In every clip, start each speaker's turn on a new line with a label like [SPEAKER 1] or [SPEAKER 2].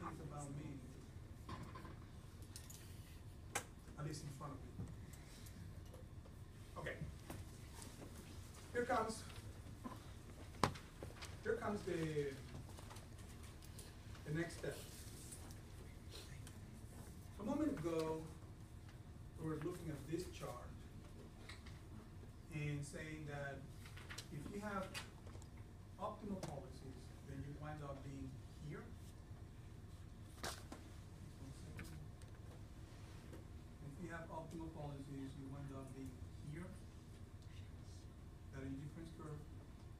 [SPEAKER 1] things about me, at least in front of me. Okay. Here comes the next step. A moment ago, we were looking at this chart and saying that if you have optimal policies, then you wind up being here. If you have optimal policies, you wind up being here, that indifference curve.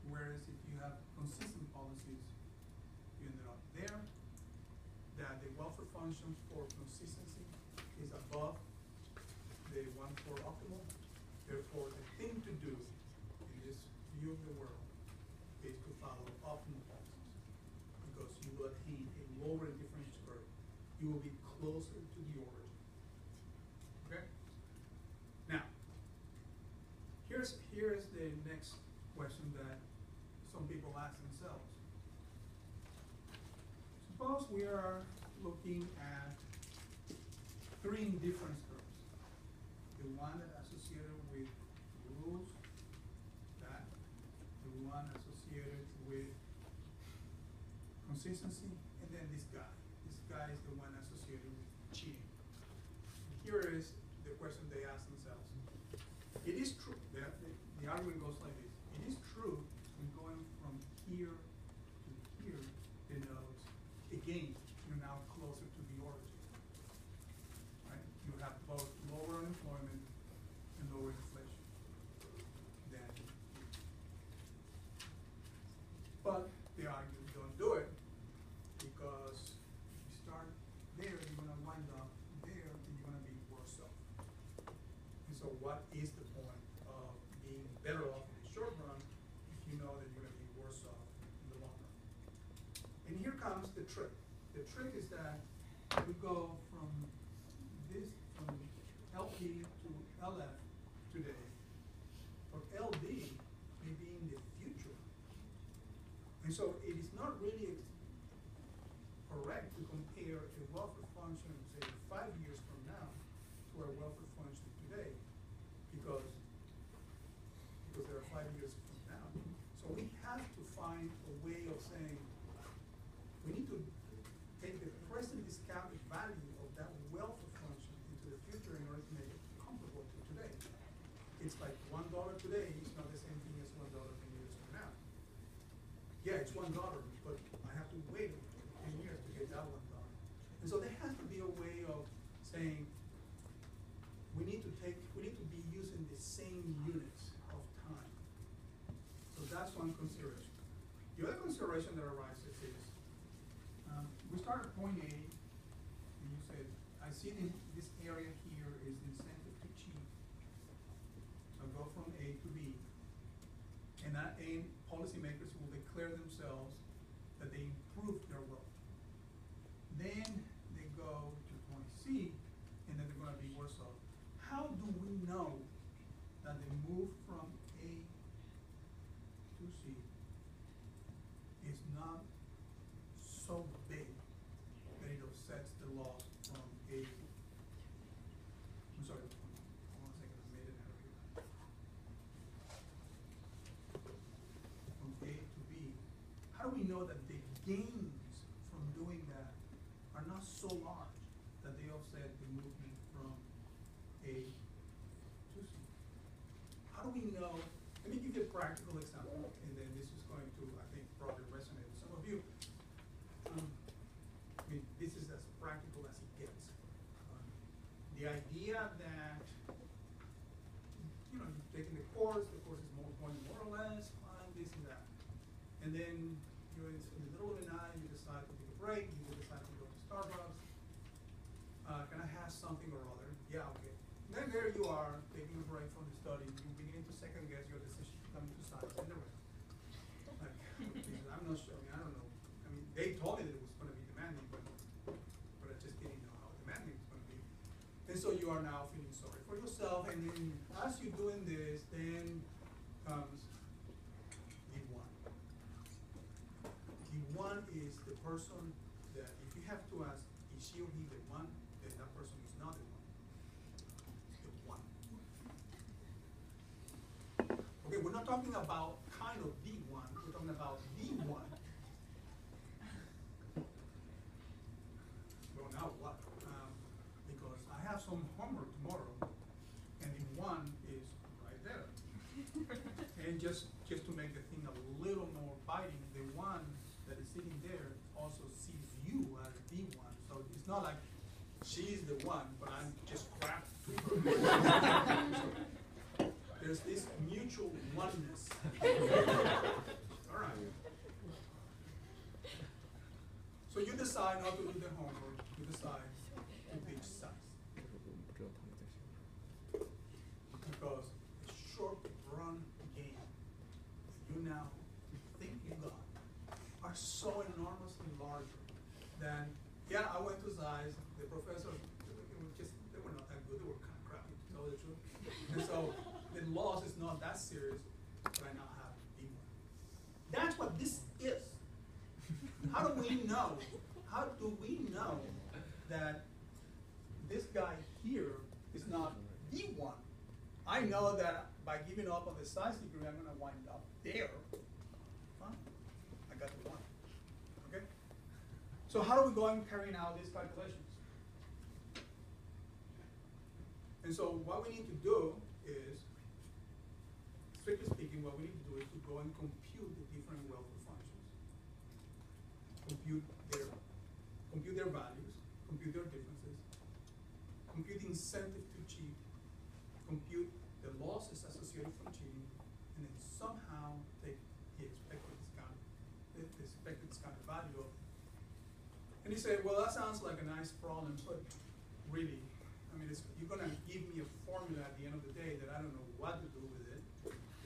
[SPEAKER 1] Whereas if you have consistent policies, you ended up there. That the welfare function for consistency is above the one for optimal. Therefore, the thing to do in this view of the world is to follow optimal policies, because you will attain a lower indifference curve. You will be closer to the origin. Okay? Now, here's the next question that some people ask themselves. Suppose we are looking at three indifference curves. The one that associated with rules, that, the one associated with consistency, and then this guy. This guy is the one associated with cheating. And here is the question they ask themselves. It is true, the argument goes like this. It is true when going from here to here denotes, again, you're now closer to the origin. Right? You have both lower unemployment and lower inflation than here. But they argue don't do it, because if you start there, you're going to wind up there, and you're going to be worse off. And so what is the point of being better off in the short run if you know that you're going to be worse off in the long run? And here comes the trick. The trick is that we go from LP to LF today, but LD may be in the future. And so it is not really correct to compare a welfare function, say, 5 years from now to our welfare function today, because there are 5 years from now. So we have to find a way of saying, we need to take the present discounted value of that welfare function into the future in order to make it comparable to today. It's like $1 today is not the same thing as $1 10 years from now. Yeah, it's $1, but I have to wait 10 years to get that $1. And so there has to be a way of saying, we need to be using the same units of time. So that's one consideration. The other consideration that arises is, we start at point A, and you say, I see this area here is the incentive to cheat. I'll go from A to B, and that A, policymakers will declare themselves that they improved their wealth. Then they go to point C, and then they're going to be worse off. How do we know that the move from A to C is not so big that it offsets the loss from A? I'm sorry, hold on a second, I made an error here. From A to B, how do we know that the gains from doing that are not so large that they offset the movement from A to C? How do we know? Let me give you a practical example, and then this is going to, I think, probably resonate with some of you. I mean, this is as practical as it gets. The idea that, you know, you've taken the course is more or less, fine, this and that. And then you're in the middle of the night, you decide to take a break, you decide to go to Starbucks. Can I have something or other? Yeah, okay. Then there you are, taking a break from the study, you begin to second guess your decision to come to science and the rest. Like, I'm not sure, I mean, I don't know. I mean, they told me that it was going to be demanding, but I just didn't know how demanding it's going to be. And so you are now feeling sorry for yourself, and then as you're doing this, then comes D1. D1 is the person that if you have to ask, is she or he the one, then that person is not the one. The one. Okay, we're not talking about kind of the one, we're talking about the one. Well, now what? Because I have some homework tomorrow, and the one is right there. And just to make the thing a little more biting, the one that is sitting there also sees you as the one. So it's not like she's the one, but I'm just crap to her. So there's this mutual oneness. All right. So you decide not to do the homework. You decide to teach science. Because a short run game you now think you got are so enormously larger than, yeah, I went to Zeiss, the professor, they were not that good, they were kind of crappy, to tell the truth. And so the loss is not that serious, but I now have the one. That's what this is. How do we know? How do we know that this guy here is not the one? I know that by giving up on the science degree, I'm going to wind up there. Fine. I got the one. Okay? So how do we go and carrying out these calculations? And so what we need to do is, strictly speaking, what we need to do is to go and compute the different welfare functions. Compute their values, compute their differences, compute the incentive to cheat, compute the losses associated from cheating, and then somehow take the expected discounted value of it. And you say, well, that sounds like a nice problem, but really, I mean, you're going to give me a formula at the end of the day that I don't know what to do with it.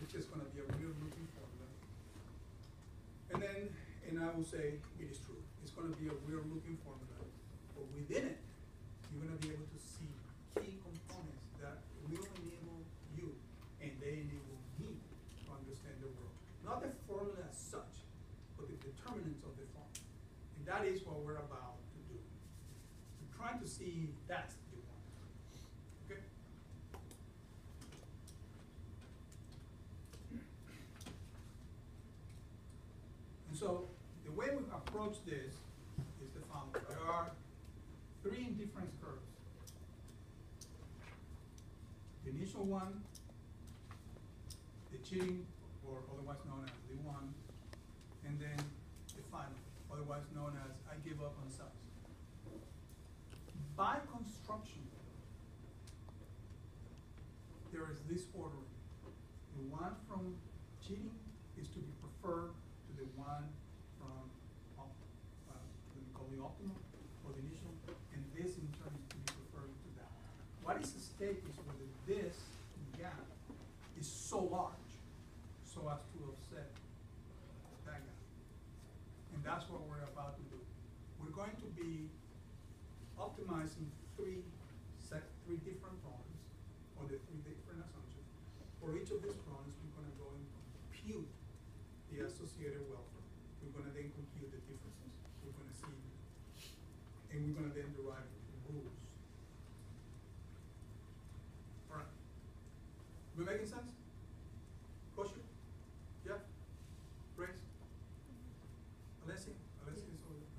[SPEAKER 1] It's just going to be a weird looking formula. And I will say, it is true. It's going to be a weird looking formula, but within it, you're going to be able to see key components that will enable you, and they enable me to understand the world. Not the formula as such, but the determinants of the formula. And that is what we're about to do. We're trying to see if that's the one. Okay? And so the way we approach this is the following. There are three indifference curves. The initial one, the cheating, or otherwise known as the one, and then the final, otherwise known as I give up on size. By construction, there is this ordering. The one from cheating is to be preferred to the one from let me call the optimal, or the initial, and this in turn is to be preferred to that. What is at stake is whether this gap is so large so as to offset that gap. And that's what we're about to do. We're going to be optimizing three different problems, or the three different assumptions. For each of these problems, we're going to go and compute the associated welfare. We're going to then compute the differences. We're going to see, and we're going to then derive rules. All right. Am I making sense? Question? Yeah? Grace? Alessia? Alessia is over there.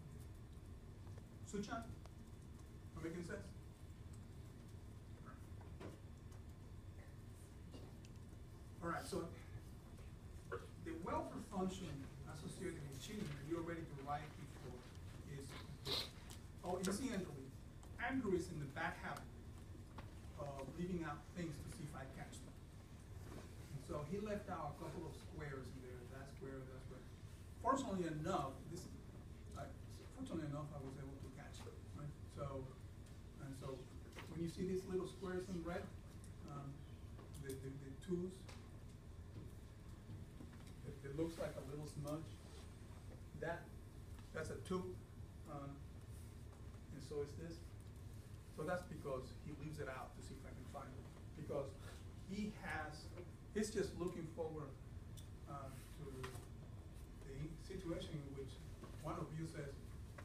[SPEAKER 1] Suchan? Am I making sense? All right, so the welfare function associated with cheating that you're ready to write before is, oh, incidentally, Andrew is in the bad habit of leaving out things to see if I catch them. And so he left out a couple of squares in there, that square, that square. Fortunately enough, I was able to catch it, right? So when you see these little squares in red, the twos, it looks like a little smudge. That's a 2, and so is this. So that's because he leaves it out to see if I can find it. Because he's just looking forward to the situation in which one of you says,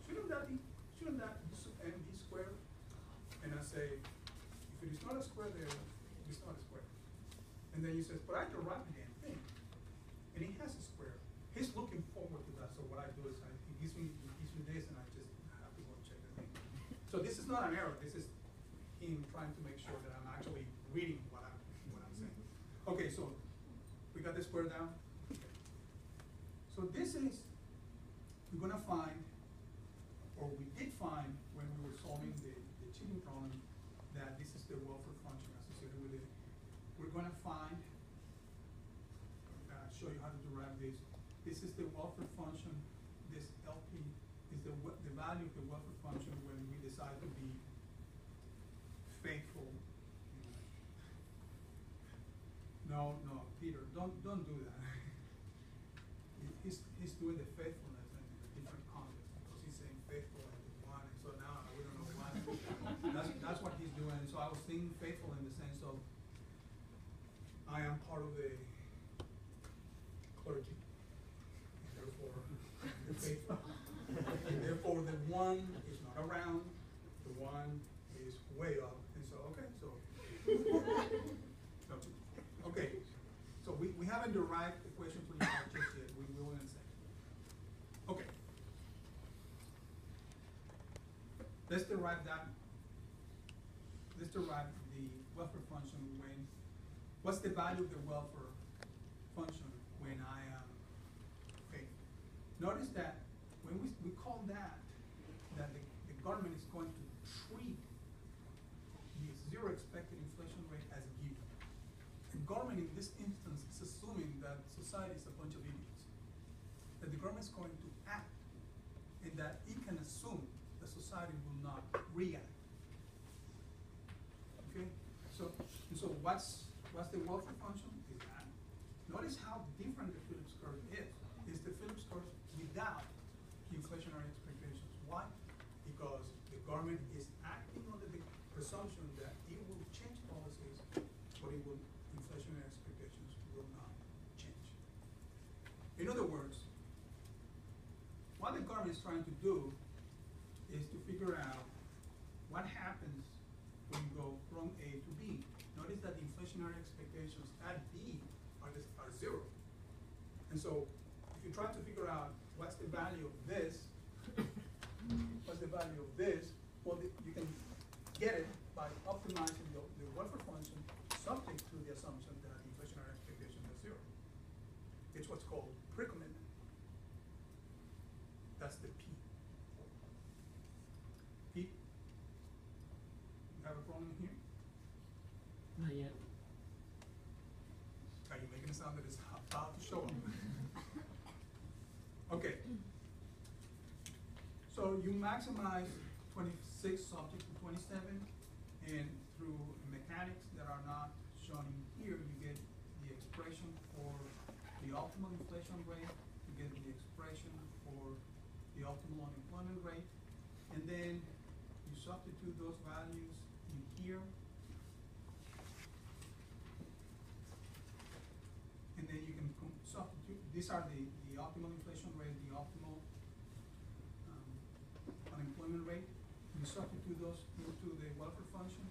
[SPEAKER 1] shouldn't that be say, if it is not a square there, it's not a square. And then you say, but I derived the damn thing, and it has a square. He's looking forward to that, so what I do is he gives me this, and I just have to go and check the thing. So this is not an error, this is him trying to make sure that I'm actually reading what I'm saying. Okay, so we got the square down. Okay. So this is, we're gonna find, or we did find when we were solving the cheating problem, that this is the welfare function associated with it. We're gonna find, show you how to derive this. This is the welfare function. This LP is the value of the welfare function when we decide to be faithful. No, Peter, don't do that. He's doing the faithfulness in a different context because he's saying faithful as one, and so now we don't know why. That's what he's doing. So I was thinking faithful in the sense of I am part of the clergy, and therefore the faithful. And therefore the one is not around, the one is way up, and so okay, so okay, so we haven't derived the equation for you just yet. We will in a second. Okay, let's derive that. Let's derive the welfare function when. What's the value of the welfare function when I am faithful? Notice that when we call that the government is going to treat the zero expected inflation rate as given. The government in this instance is assuming that society is a bunch of idiots. That the government is going to act and that it can assume that society will not react. Okay? So what's the welfare function? Is that. Notice how different the Phillips curve is. It's the Phillips curve without the inflationary expectations. Why? Because the government is acting under the presumption that it will change policies, but inflationary expectations will not change. In other words, what the government is trying to do is to figure out what happens when you go from A to B. Notice that the inflationary expectations at B are zero. And so if you try to figure out what's the value of this, well, you can get it by optimizing the welfare function subject to the assumption that the inflationary expectation is zero. It's what's called pre-commitment. That's the P. Pete, you have a problem here?
[SPEAKER 2] Not yet.
[SPEAKER 1] Are you making it sound that it's about to show up? Okay. So you maximize 26 subject to 27, and through mechanics that are not shown here, you get the expression for the optimal inflation rate, you get the expression for the optimal unemployment rate, and then you substitute those values in here. And then you can substitute, these are the optimal inflation rate, the optimal unemployment rate. You substitute those into the welfare function.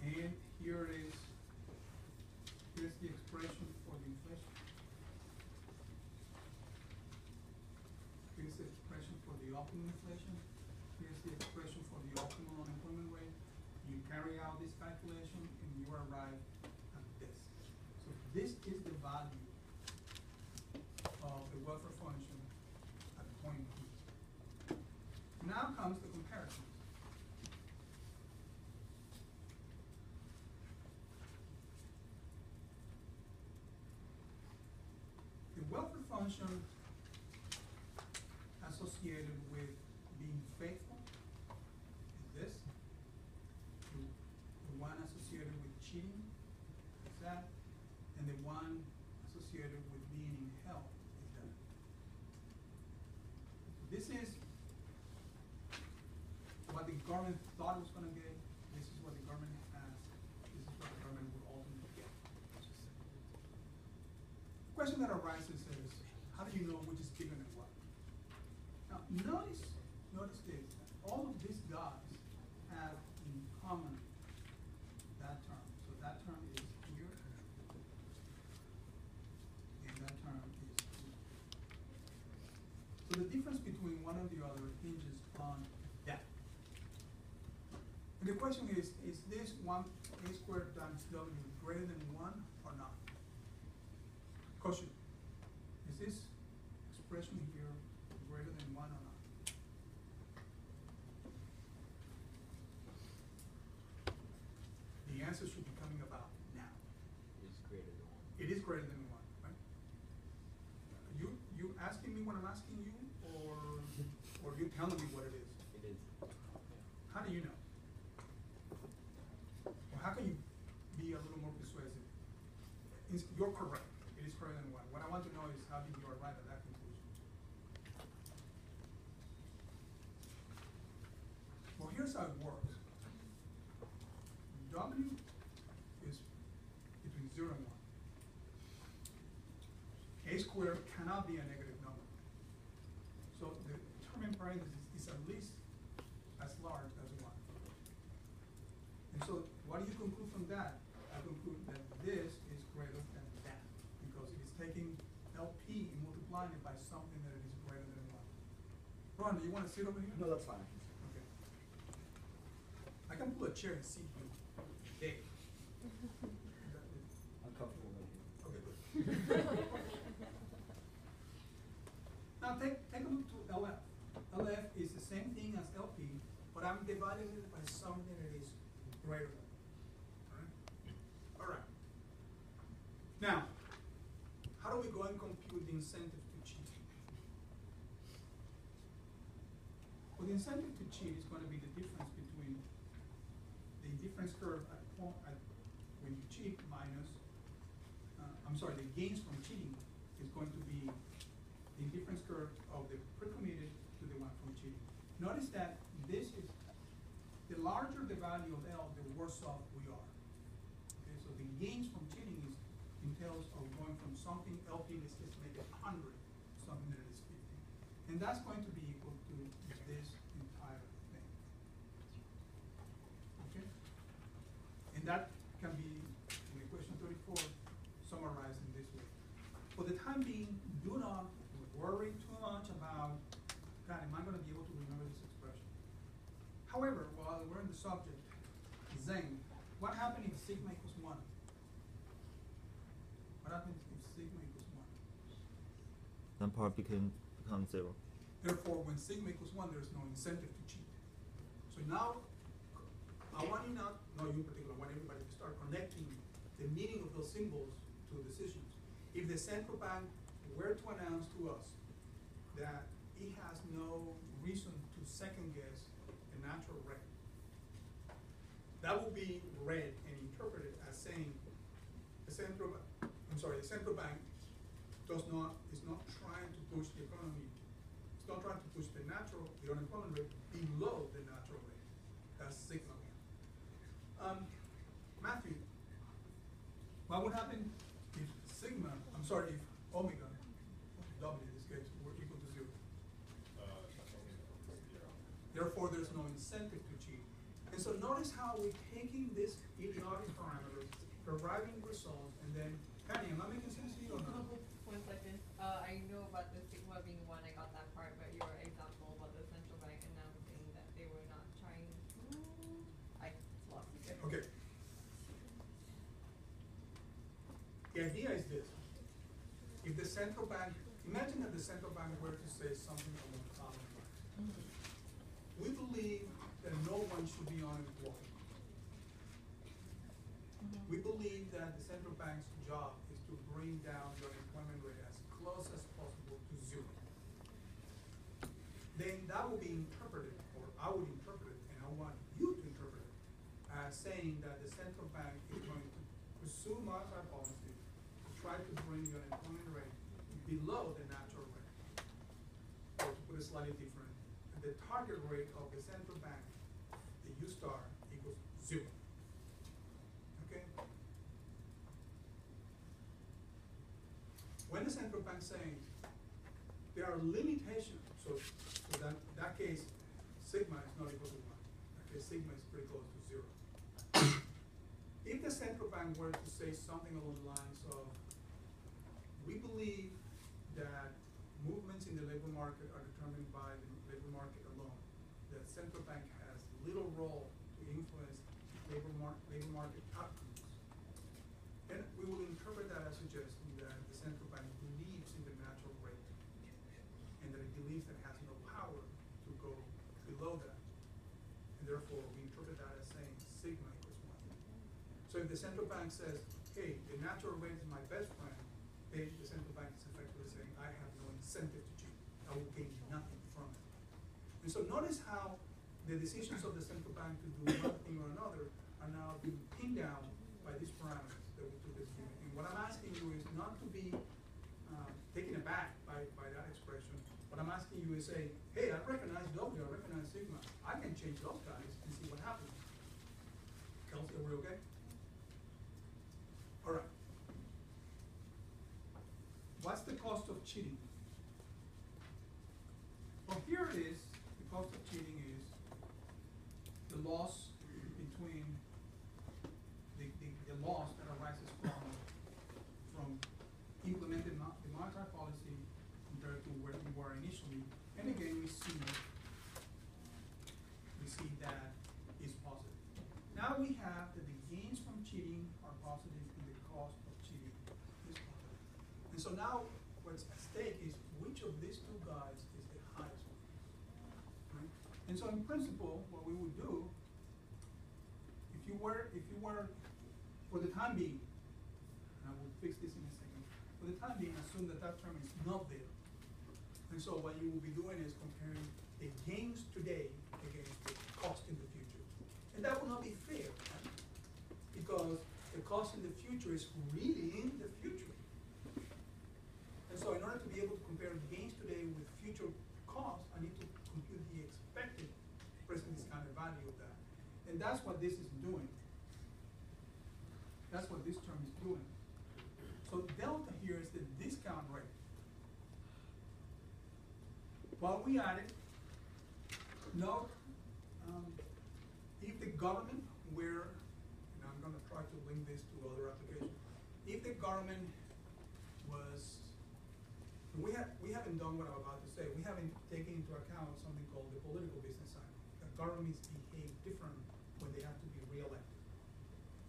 [SPEAKER 1] And here's the expression for the inflation. Here's the expression for the optimal inflation. Here's the expression for the optimal unemployment rate. You carry out this calculation and you arrive at this. So this is the value of the welfare function at the point B. Now comes the comparison. The welfare function associated with being faithful is this. The one associated with cheating is that. And the one associated with being in hell is that. This is what the government thought it was going to get. This is what the government has. This is what the government will ultimately get. The question that arises is, how do do you know which is bigger than what? Now, notice this. All of these guys have in common that term. So that term is here, and that term is here. So the difference between one and the other hinges on that. And the question is this 1a squared times w greater than 1 or not? Question. Is this expression here greater than 1 or not? The answer should be coming about now.
[SPEAKER 3] Is greater than 1.
[SPEAKER 1] It is greater than 1, right? You asking me what I'm asking you, or you telling me what it is?
[SPEAKER 3] It is.
[SPEAKER 1] How do you know? Or how can you be a little more persuasive? You're correct. It is greater than 1. What I want to know is how did you arrive at that conclusion? Well, here's how it works. W is between 0 and 1. A squared cannot be a negative number. So the term in parentheses is at least as large as 1. And so what do you conclude from that? I conclude that this is greater than that, because it is taking LP and multiplying it by something that is greater than 1. Ron, do you want to sit over here?
[SPEAKER 4] No, that's fine.
[SPEAKER 1] Okay. I can pull a chair and seat you. Dave.
[SPEAKER 4] I'm comfortable right here.
[SPEAKER 1] Okay, good. Now take a look to LF. LF is the same thing as LP, but I'm dividing it by something that is greater than. All right. Now, how do we go and compute the incentive to cheat? Well, the incentive to cheat is going to be the difference between the difference curve at when you cheat minus, the gains from cheating is going to be the difference curve of the pre-committed to the one from cheating. Notice that this is, the larger the value of L, the worse off we are. Okay, so the gains from cheating entails of going from something LP, let's just make it 100, something that is 50. And that's going to be equal to this entire thing. Okay? And that can be, in equation 34, summarized in this way. For the time being, do not worry too much about, God, am I going to be able to remember this expression? However, while we're in the subject, Zane, what happened if sigma equals 1? What happens if sigma equals 1?
[SPEAKER 5] Then part becomes 0.
[SPEAKER 1] Therefore, when sigma equals 1, there is no incentive to cheat. So now, I want you not you in particular, I want everybody to start connecting the meaning of those symbols to decisions. If the central bank were to announce to us that it has no reason to second guess the natural rate, that will be read and interpreted as saying the central bank is not trying to push the economy, it's not trying to push the unemployment rate below the natural rate. That's sigma. Matthew, what would happen if if omega, W in this case, were equal to 0? Therefore, there's no incentive to cheat. And so notice how we're taking this idiotic parameter, deriving results, and then, Penny, am I making sense to you or not?
[SPEAKER 6] 1 second. I know about the sigma being 1, I got that part, but your example about the central bank announcing that they were not trying to, I lost it.
[SPEAKER 1] Okay. The idea is this. If the central bank, imagine that the central bank were to say something along the following lines. We believe that no one should be unemployed. We believe that the central bank's job is to bring down the unemployment rate as close as possible to 0. Then that will be interpreted, or I would interpret it, and I want you to interpret it, as saying that the central bank is going to pursue monetary policy to try to bring the unemployment rate below the natural rate. Or to put it slightly different, the target rate of the central bank, the U star, equals 0. Okay? When the central bank saying, there are limitations. So that case, sigma is not equal to 1. In that case, sigma is pretty close to 0. If the central bank were to say something along the lines of, we believe that movements in the labor market are determined by the labor market alone, the central bank has little role to influence labor market outcomes, then we will interpret that as suggesting that the central bank believes in the natural rate, and that it believes that it has no power to go below that. And therefore, we interpret that as saying sigma equals 1. So if the central bank says, hey, the natural rate is my best friend, then the central bank is effectively saying, I have no incentive to cheat. I will gain nothing from it. And so notice how the decisions of the central bank to do one thing or another are now being pinned down by these parameters that we took as given. And what I'm asking you is not to be taken aback by that expression. What I'm asking you is say, hey, I recognize W, I recognize sigma. I can change those guys and see what happens. Kelsey, are we okay? All right. What's the cost of cheating? Well, here it is. The cost of cheating is the loss between the loss that arises from implementing the monetary policy compared to where we were initially. And again, we see that is positive. Now we have that the gains from cheating are positive and the cost of cheating is positive. And so now what's at stake is which of these two guys is the highest one. Right? And so in principle, what we would do, if you were for the time being, and I will fix this in a second, for the time being, assume that that term is not there. And so what you will be doing is comparing the gains today against the cost in the future. And that will not be fair, right? Because the cost in the future is really in the future. And so in order to be able to compare gains today with future costs, I need to compute the expected present discounted value of that. And that's what this is doing. That's what this term is doing. So delta here is the discount rate. While we add it, note if the government were, and I'm going to try to link this to other applications, if the government was, we haven't done what I'm about to say. We haven't taken into account something called the political business cycle. That governments behave different when they have to be reelected.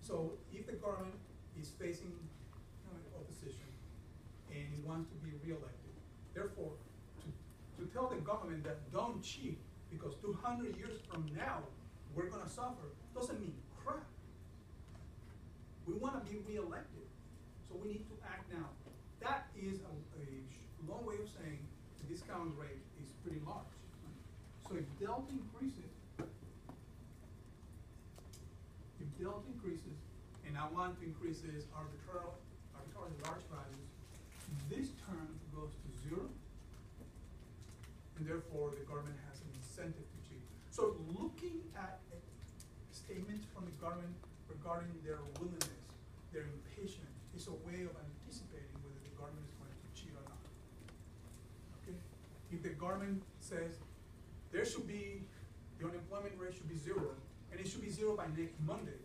[SPEAKER 1] So if the government is facing opposition and it wants to be reelected, therefore, to tell the government that don't cheat because 200 years from now we're going to suffer doesn't mean crap. We want to be reelected, so we need to act now. That is a long way of saying the discount rate is pretty large. So if delta increases, and I want to increase this arbitrarily large values, this term goes to 0, and therefore the government has an incentive to cheat. So looking at statements from the government regarding their willingness, their impatience, is a way of anticipating whether the government is going to cheat or not. Okay? If the government says there should be, the unemployment rate should be 0, and it should be 0 by next Monday,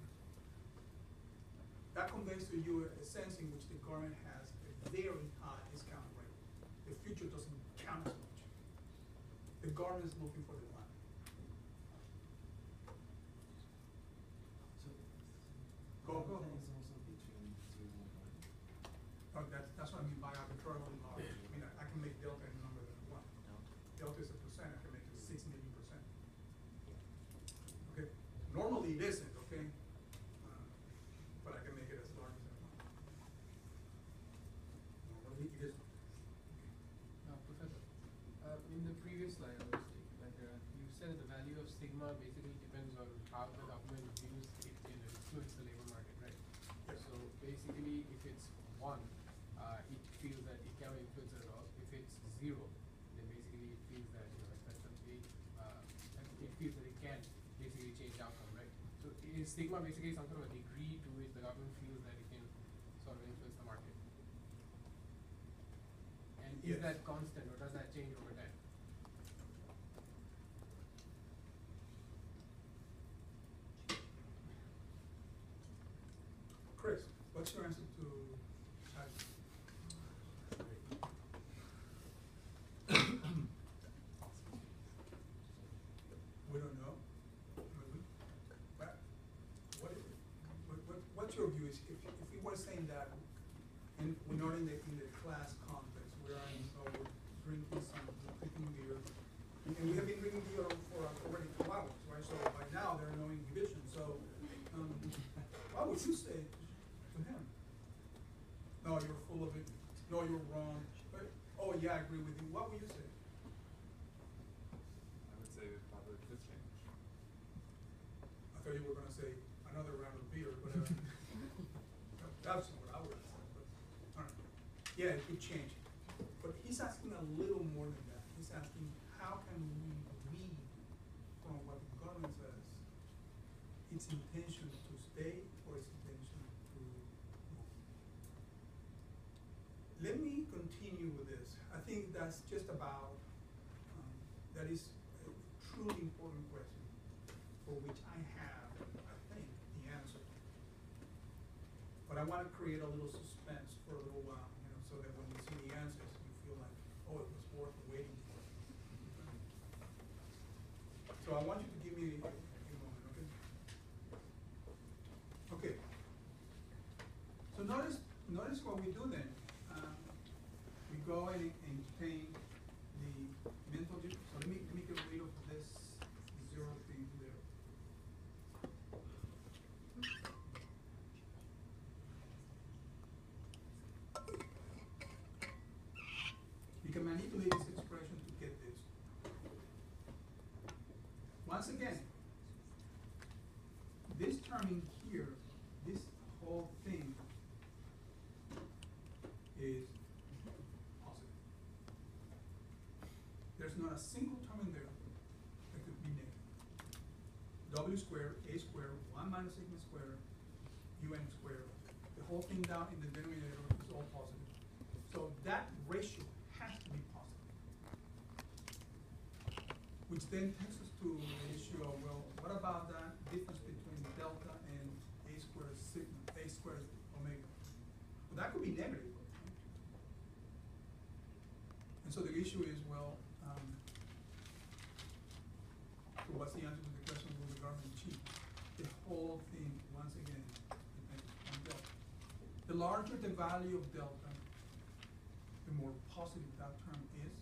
[SPEAKER 1] that conveys to you a sense in which the government has a very high discount rate. The future doesn't count as much. The government is looking for the money.
[SPEAKER 4] So
[SPEAKER 1] Go.
[SPEAKER 4] is also between 0 and 1.
[SPEAKER 1] Oh, that's what I mean by arbitrarily large. I mean, I can make delta any number than 1. Delta is a percent. I can make it 6 million percent. Okay. Normally it isn't. Okay. But I can make it as large as I want. Normally it isn't.
[SPEAKER 7] Professor, in the previous slide, you said that the value of sigma basically depends on how the government views it can influence the labor market, right?
[SPEAKER 1] Yes.
[SPEAKER 7] So basically, if it's 1, it feels that it cannot influence it at all. If it's 0, then basically it feels that that's a big, it feels that it can basically change outcome, right? So is sigma basically some sort of a degree to which the government feels that it can sort of influence the market? And
[SPEAKER 1] Yes.
[SPEAKER 7] is that constant or does that change over time?
[SPEAKER 1] Chris, what's your answer to that? We don't know. But what's your view? Is if we were saying that, and we're not in the class context, we're in, we're drinking beer, and we have been drinking beer for already 2 hours, right? So by now there are no inhibitions. So what would you say to him? No, you're full of it. No, you're wrong. Oh yeah, I agree with you. What would you say?
[SPEAKER 4] I would say it probably could change.
[SPEAKER 1] I thought you were going to say another round of beer, but that's what I would have said. But, all right. Yeah, it could change. But he's asking a little more than that. He's asking, how can we read from what the government says its intention to stay or its intention to move? Let me continue with this. I think that's just about, that is a truly important question for which I have, I think, the answer. But I want to create a little suspense for a little while, so that when you see the answers, you feel like, oh, it was worth waiting for. So I want you to give me a moment, okay? Okay. So notice what we do then. We go and obtain the mental. So let me get rid of this 0 thing there. You can manipulate this expression to get this. Once again, this term in here, this whole thing is positive. There's not a single term in there that could be negative. W squared, A squared, 1 minus sigma squared, UN squared. The whole thing down in the denominator is all positive. So that ratio has to be positive. Which then takes us to the issue of, well, what about that difference between delta and A squared sigma, A squared omega? Well, that could be negative. And so the issue is, well, so what's the answer to the question, will the government cheat? The whole thing, once again, depends on delta. The larger the value of delta, the more positive that term is.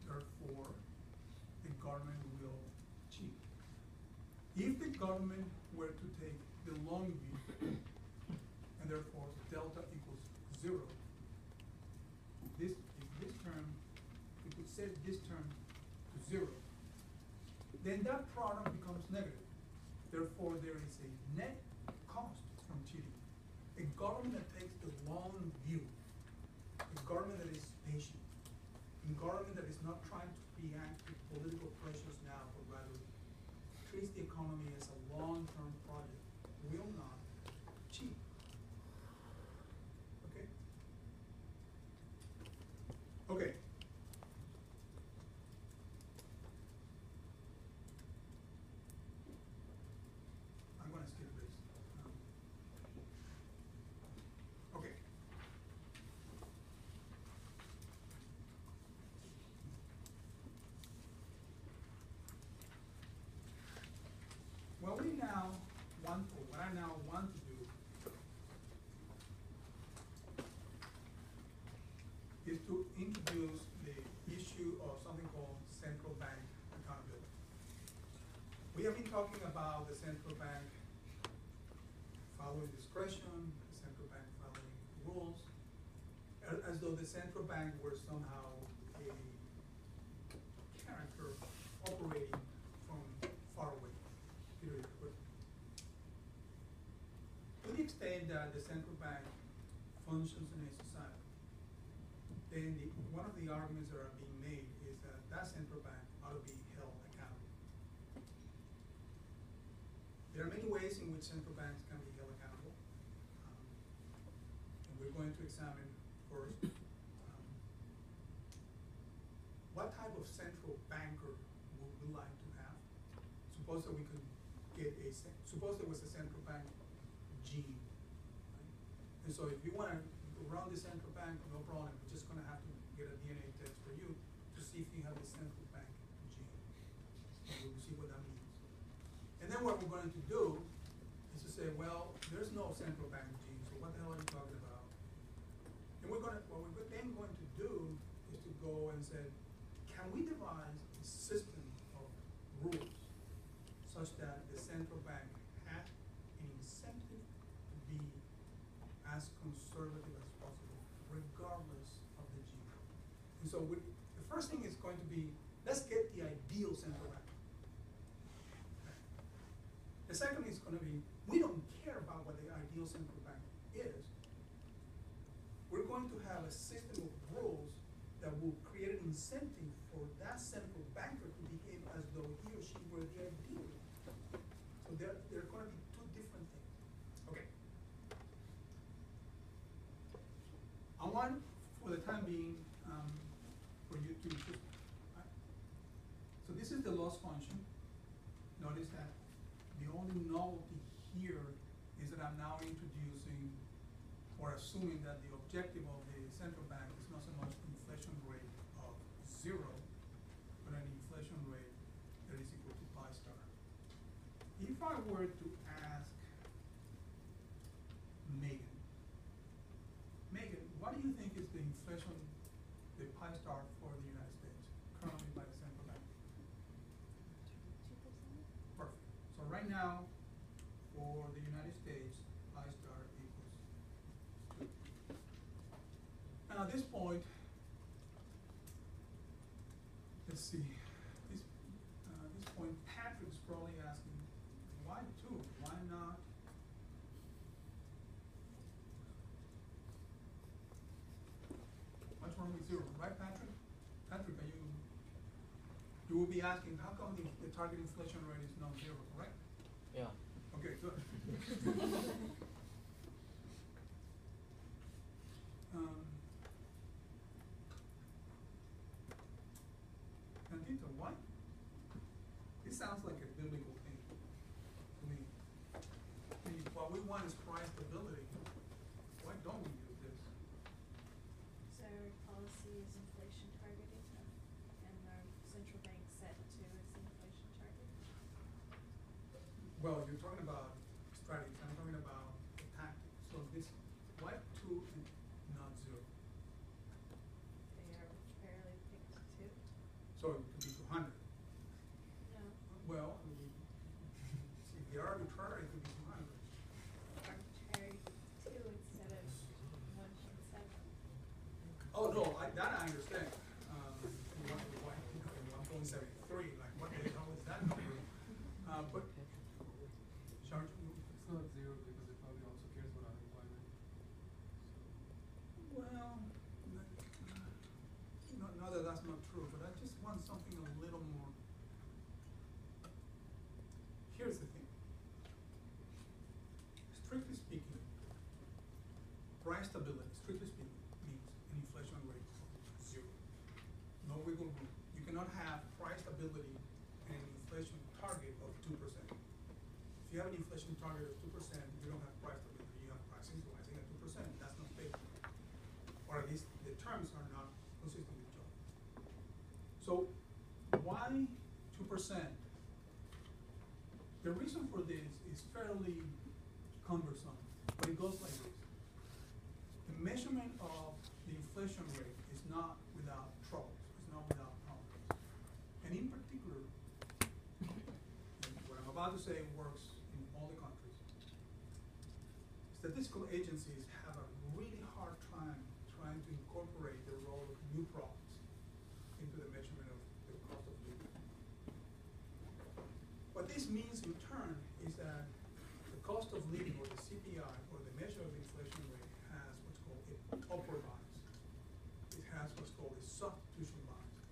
[SPEAKER 1] Therefore, the government will cheat. If the government were to take the long view, and therefore delta equals 0, this term, we could set this term to 0, then that product becomes negative. Therefore, there is a net cost from cheating. A government that takes the long view, a government that is patient, a government that is not trying to react to political pressures now, but rather treats the economy as a long-term project, will not cheat. Okay? Okay. I'm going to skip this. Okay. What I now want to do is to introduce the issue of something called central bank accountability. We have been talking about the central bank following discretion, the central bank following rules, as though the central bank were somehow a character operating from far away. To the extent that the central bank functions in a society, then one of the arguments that are being made is that that central bank ought to be held accountable. There are many ways in which central banks can be held accountable. And we're going to examine first of central banker would we like to have? Suppose that we could get suppose there was a central bank gene. Right? And so if you want to run the central bank, no problem. We're just going to have to get a DNA test for you to see if you have the central bank gene. And we'll see what that means. And then what we're going to do is to say, well, there's no central bank gene, so what the hell are you talking about? And what we're then going to do is to go and say, can we devise a system of rules such that the central bank has an incentive to be as conservative as possible, regardless of the gene? And so the first thing is going to be, let's get the ideal central bank. Okay. The second is going to be, we don't care about what the ideal central bank is. We're going to have a system of rules that will create an incentive for that central banker to behave as though he or she were the ideal. So they're going to be two different things. Okay. I want, for the time being, for you to just, so this is the loss function. Notice that the only novelty here is that I'm now introducing or assuming that the objective of the central bank is not so much inflation rate of 0, but an inflation rate that is equal to pi star. If I were to ask Megan, what do you think is the inflation, the pi star for the United States, currently by the central bank?
[SPEAKER 6] 2%?
[SPEAKER 1] Perfect. So right now, for the United States, pi star equals 2. Now at this point, let's see, this point, Patrick's probably asking, why 2? Why not? What's wrong with 0? Right, Patrick? Patrick, you will be asking, how come the target inflation rate is not 0, correct?
[SPEAKER 3] Yeah.
[SPEAKER 1] Okay, good. Nandita, what? This sounds like a biblical thing to me. What we want is price stability. Why don't we use this?
[SPEAKER 8] So our policy is inflation targeting, and our central bank set to its inflation target?
[SPEAKER 1] Well, you're talking about strategies. I'm talking about the tactics. So this, why 2 and not 0?
[SPEAKER 8] They are arbitrarily picked 2?
[SPEAKER 1] So it could be 200.
[SPEAKER 8] No.
[SPEAKER 1] Well, I mean, if they are arbitrary, it could be 200.
[SPEAKER 8] Arbitrary 2 instead of 1.7.
[SPEAKER 1] Oh, no, that I understand. 1.73, like what the hell is that number? But, Charge,
[SPEAKER 7] It's not 0 because it probably also cares about unemployment.
[SPEAKER 1] well, no, that's not true, but I just want something a little more. Here's the thing. Strictly speaking, price stability, strictly speaking, means an inflation rate of 0. No wiggle room. You cannot have price stability and an inflation target of 2%. If you have an inflation target of 2%, you don't have price stability. You have prices rising at 2%. That's not stable. Or at least the terms are not consistent with each other. So why 2%? The reason for this is fairly cumbersome, but it goes like this. The measurement of the inflation rate is not without troubles. It's not without problems. And in particular, what I'm about to say works in all the countries. Statistical agencies have a really hard time trying to incorporate the role of new products into the measurement of the cost of living. What this means in turn is that the cost of living, or the CPI, or the measure of the inflation rate, has what's called an upward bias. It has what's called a substitution bias.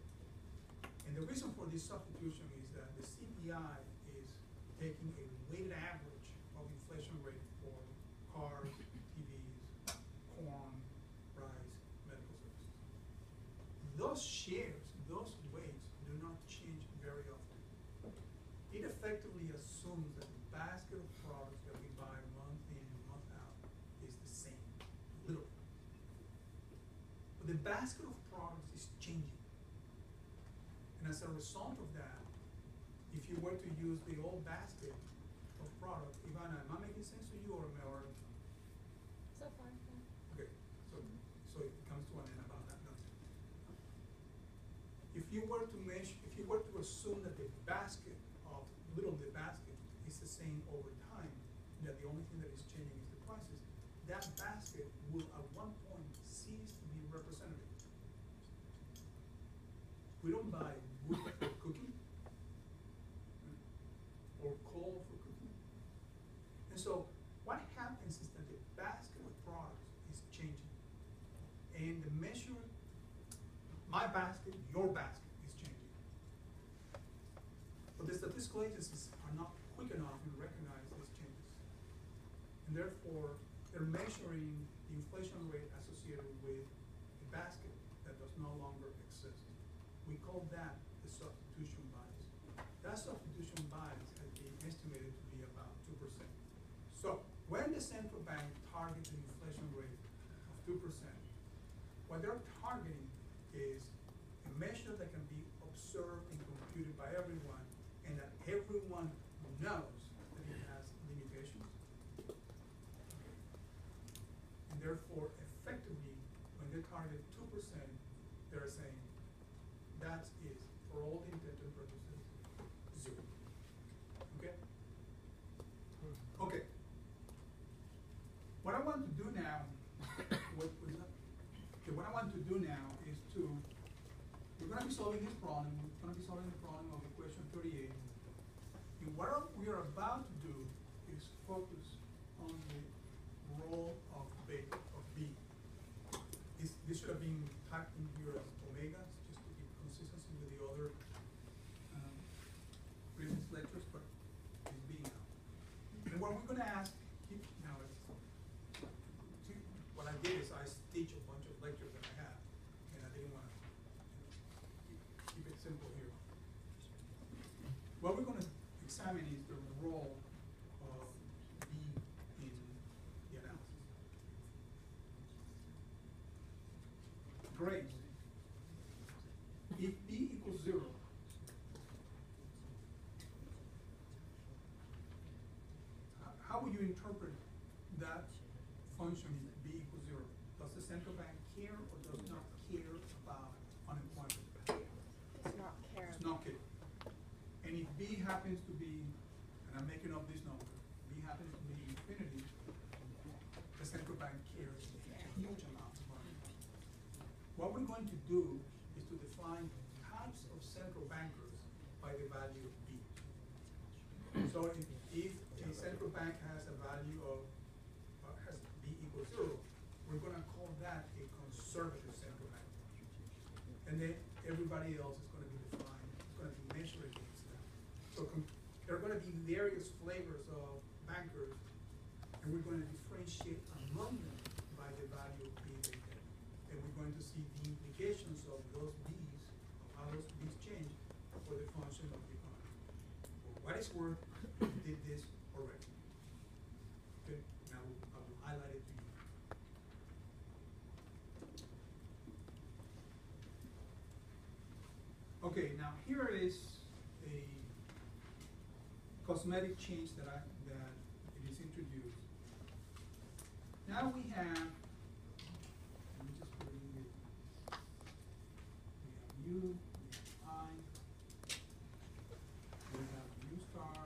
[SPEAKER 1] And the reason for this substitution is that the CPI is taking a weighted average of inflation rate for cars, TVs, corn, rice, medical services. Those shares, those weights the basket of products is changing. And as a result of that, if you were to use the old basket of products, Ivana, am I making sense to you or
[SPEAKER 6] So far, yeah.
[SPEAKER 1] okay, so it comes to an end about that nothing. If you were to measure, if you were to assume that the basket of the basket is the same over time, that the only thing that is changing is the prices, that basket will at one point cease to be representative. We don't buy wood for cooking or coal for cooking. And so what happens is that the basket of products is changing. And the measure, my basket, your basket is changing. But the statistical agencies are not quick enough to recognize these changes. And therefore, they're measuring the inflation rate associated with a basket that does no longer exist. We call that the substitution bias. That substitution bias has been estimated to be about 2%. So when the central bank targets an inflation rate of 2%, what they're targeting is a measure that can be observed and computed by everyone, and that everyone knows that it has limitations. And therefore, effectively, when they target 2%, they're saying that is, for all intents and purposes, 0. Okay? Okay. What I want to do now, what I want to do now is we're going to be solving this problem. We're going to be solving the problem of equation 38. And what we are about to do is focus on the role of beta, of B. This should have been typed in here as omega, just to keep consistency with the other previous lectures, but it's B now. And what we're going to ask now is, what I did is I stitched a bunch of lectures that I have, and I didn't want to keep it simple here. What we're going to examine is the role of B in the analysis. Great. If B equals 0, how would you interpret that function B equals 0? Does the central bank care or does not care about unemployment?
[SPEAKER 8] It's not care.
[SPEAKER 1] It's not care. And if B happens to be, and I'm making up this number, B happens to be infinity, the central bank cares a huge amount of money. What we're going to do is to define types of central bankers by the value of B. So if a central bank has a value of, has B equals 0, we're going to call that a conservative central bank. And then everybody else is going to be defined, it's going to be measured against that. So there are going to be various flavors of bankers, and we're going to differentiate among them by the value of B they get. And we're going to see the implications of those B's, of how those B's change for the function of the economy. For what it's worth, we did this already. Okay, now I will highlight it to you. Okay, now here is a cosmetic change that it is introduced. Now we have, let me just put it in here. We have U, we have I, we have U star,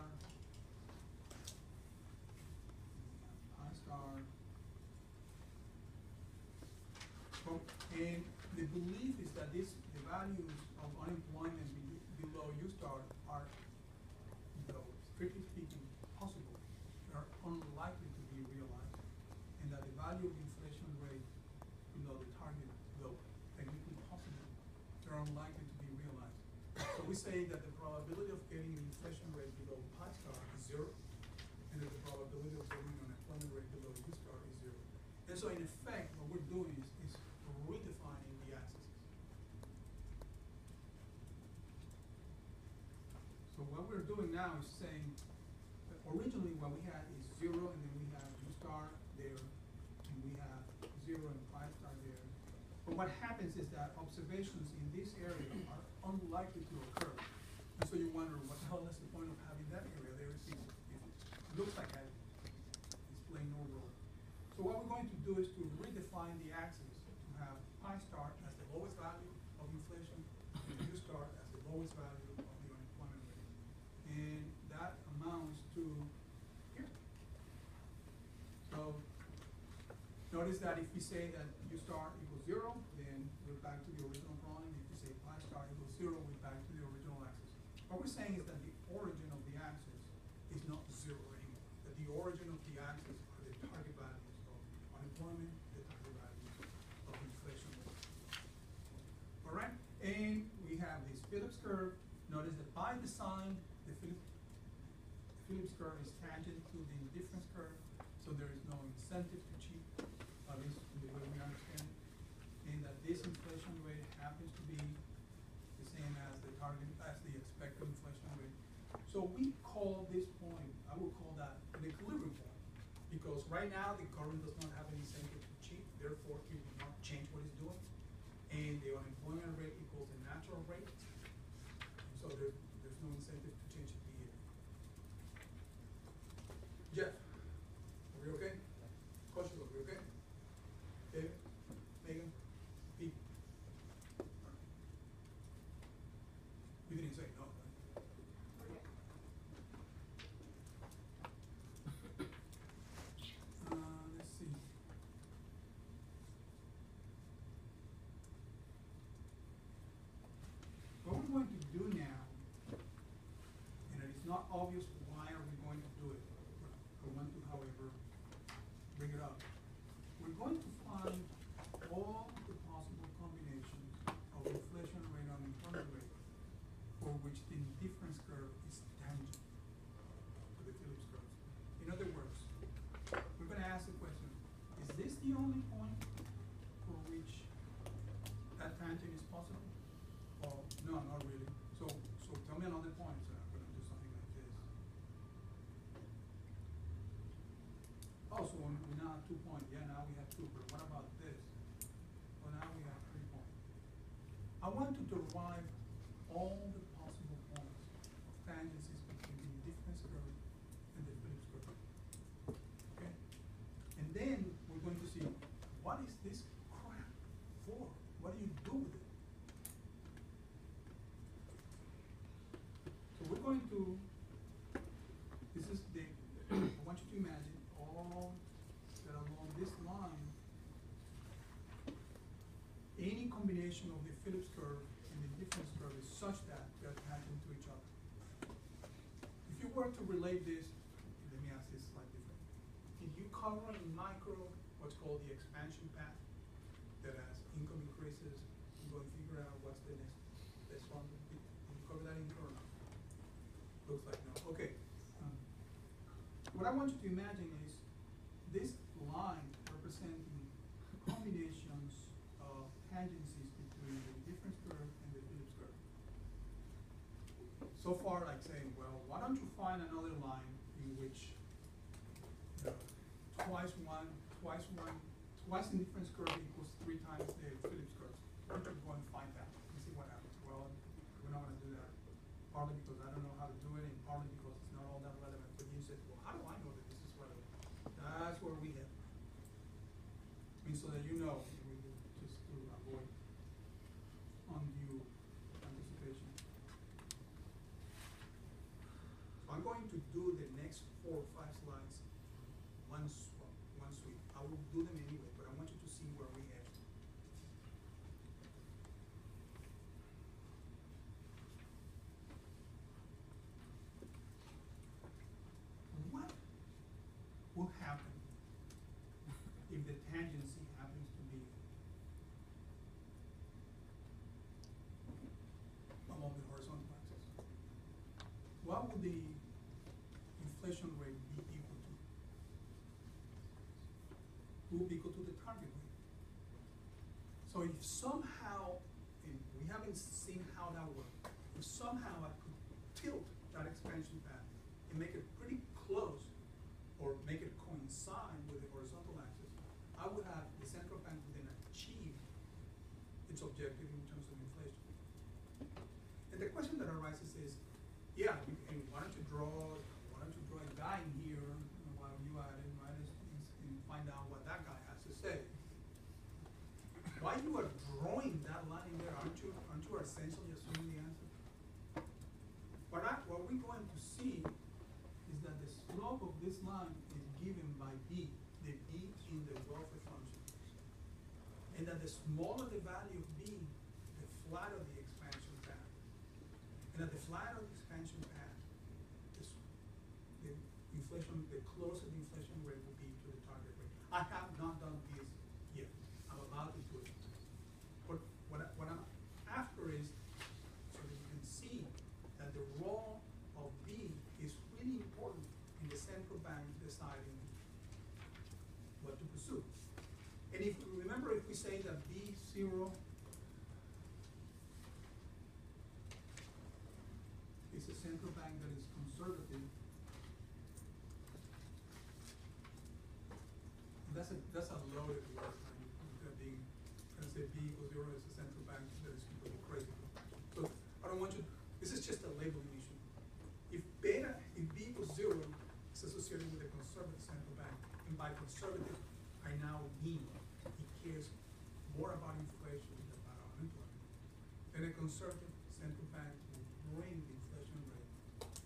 [SPEAKER 1] we have I star. Well, and the belief is that the values of unemployment below U star are, though strictly speaking, possible. They are unlikely to be realized, and that the value of the inflation rate below the target, though technically possible, they're unlikely to be realized. So we say that the probability of getting an inflation rate below pi star is 0, and that the probability of getting an unemployment rate below U star is 0. And so in effect, what we're doing is redefining the axes. So what we're doing now is saying that originally what we had is 0, and then we have U star there, and we have 0 and pi star there. But what happens is that observations in this area are unlikely to occur. And so you wonder, what the hell is the point of having that area there if it looks like that it's playing no role. So what we're going to do is to redefine the axis to have pi star as the lowest value of inflation and u star as the lowest value of the unemployment rate. And that amounts to here. So notice that if we say that u star equals 0, then we're back to the original drawing. If we say pi star equals 0, we're back to the original axis. What we're saying is that the origin of the axis is not 0 anymore. That the origin of the axis are the target values of unemployment, the target values of inflation rate. All right, and we have this Phillips curve. Notice that by design, the Phillips curve is tangent to the indifference curve, so there is no incentive to cheat, at least in the way we understand it, and that this inflation rate happens to be the same as the target, as the expected inflation rate. So we call this point, I will call that an equilibrium point, because right now the current does not have an incentive to cheat, therefore it will not change what it's doing, and the unemployment rate equals the natural rate, so there's no incentive to change it either. Jeff, are we okay? Question, are we okay? David, Megan, Pete? You didn't say no, right? Let's see. What we're going to do now, and it is not obvious why are we going to do it, but I want to, however, bring it up. We're going to find all the possible combinations of inflation rate and unemployment rate for which the indifference curve is tangent to the Phillips curve. In other words, we're going to ask the question, is this the only point for which that tangent is possible? Well, no, not really. So tell me another point, so I'm going to do something like this. Oh, so we now have 2 points. Yeah, now we have 2, but what about this? Well, now we have 3 points. I want to derive all the possible points of tangencies between the indifference curve and the Phillips curve. Okay? And then we're going to see, what is this crap for? What do you do with it? So we're going to, this is the, I want you to imagine all that along this line, any combination of the Phillips curve and the indifference curve is such that they're tangent to each other. If you were to relate this, let me ask this slightly different. If you cover in micro what's called the expansion path, that as income increases, you go and figure out what's the next one. Did you cover that in or not? Looks like no. Okay. What I want you to imagine is this line representing combinations of tangencies between the indifference curve and the Phillips curve. So far, like saying, well, why don't you find another line in which twice indifference curve equals 3 times the Phillips curve. Why don't you go and find that and see what happens? Well, we're not going to do that. Partly because I don't know how to do it, and partly because it's not all that relevant. But you said, well, how do I know that this is relevant? That's where we have. I mean, so that you know, just to avoid undue anticipation. So I'm going to do the next 4 or 5 slides one sweep. I will do them anyway, but I want you to see where we head. What will happen if the tangency happens to be along the horizontal axis? What would the inflation rate be equal to? It will be equal to the target rate. So if somehow, and we haven't seen how that works, if somehow I could tilt that expansion path and make it pretty close, or make it coincide with the horizontal axis, I would have, the central bank would then achieve subjective in terms of inflation. And the question that arises is, yeah, and why don't you draw a guy in here, while you add it, right, and find out what that guy has to say. Why you are drawing that line in there, aren't you essentially assuming the answer? What we're going to see is that the slope of this line is given by B, the B in the welfare function. And that the smaller the value of B, the flatter the expansion path. And at the flatter the expansion path, the closer the inflation rate will be to the target rate. I have not done this yet. I'm about to do it. But what I'm after is so that you can see that the role of B is really important in the central bank deciding what to pursue. And if we say that B0 is a central bank that is conservative, that's a loaded word, right? Being, say B equals 0 is a central bank that is completely crazy. So I don't want you, this is just a labeling issue. If B equals 0 is associated with a conservative central bank, and by conservative, I now mean it cares more about inflation than about unemployment, then a conservative central bank will bring the inflation rate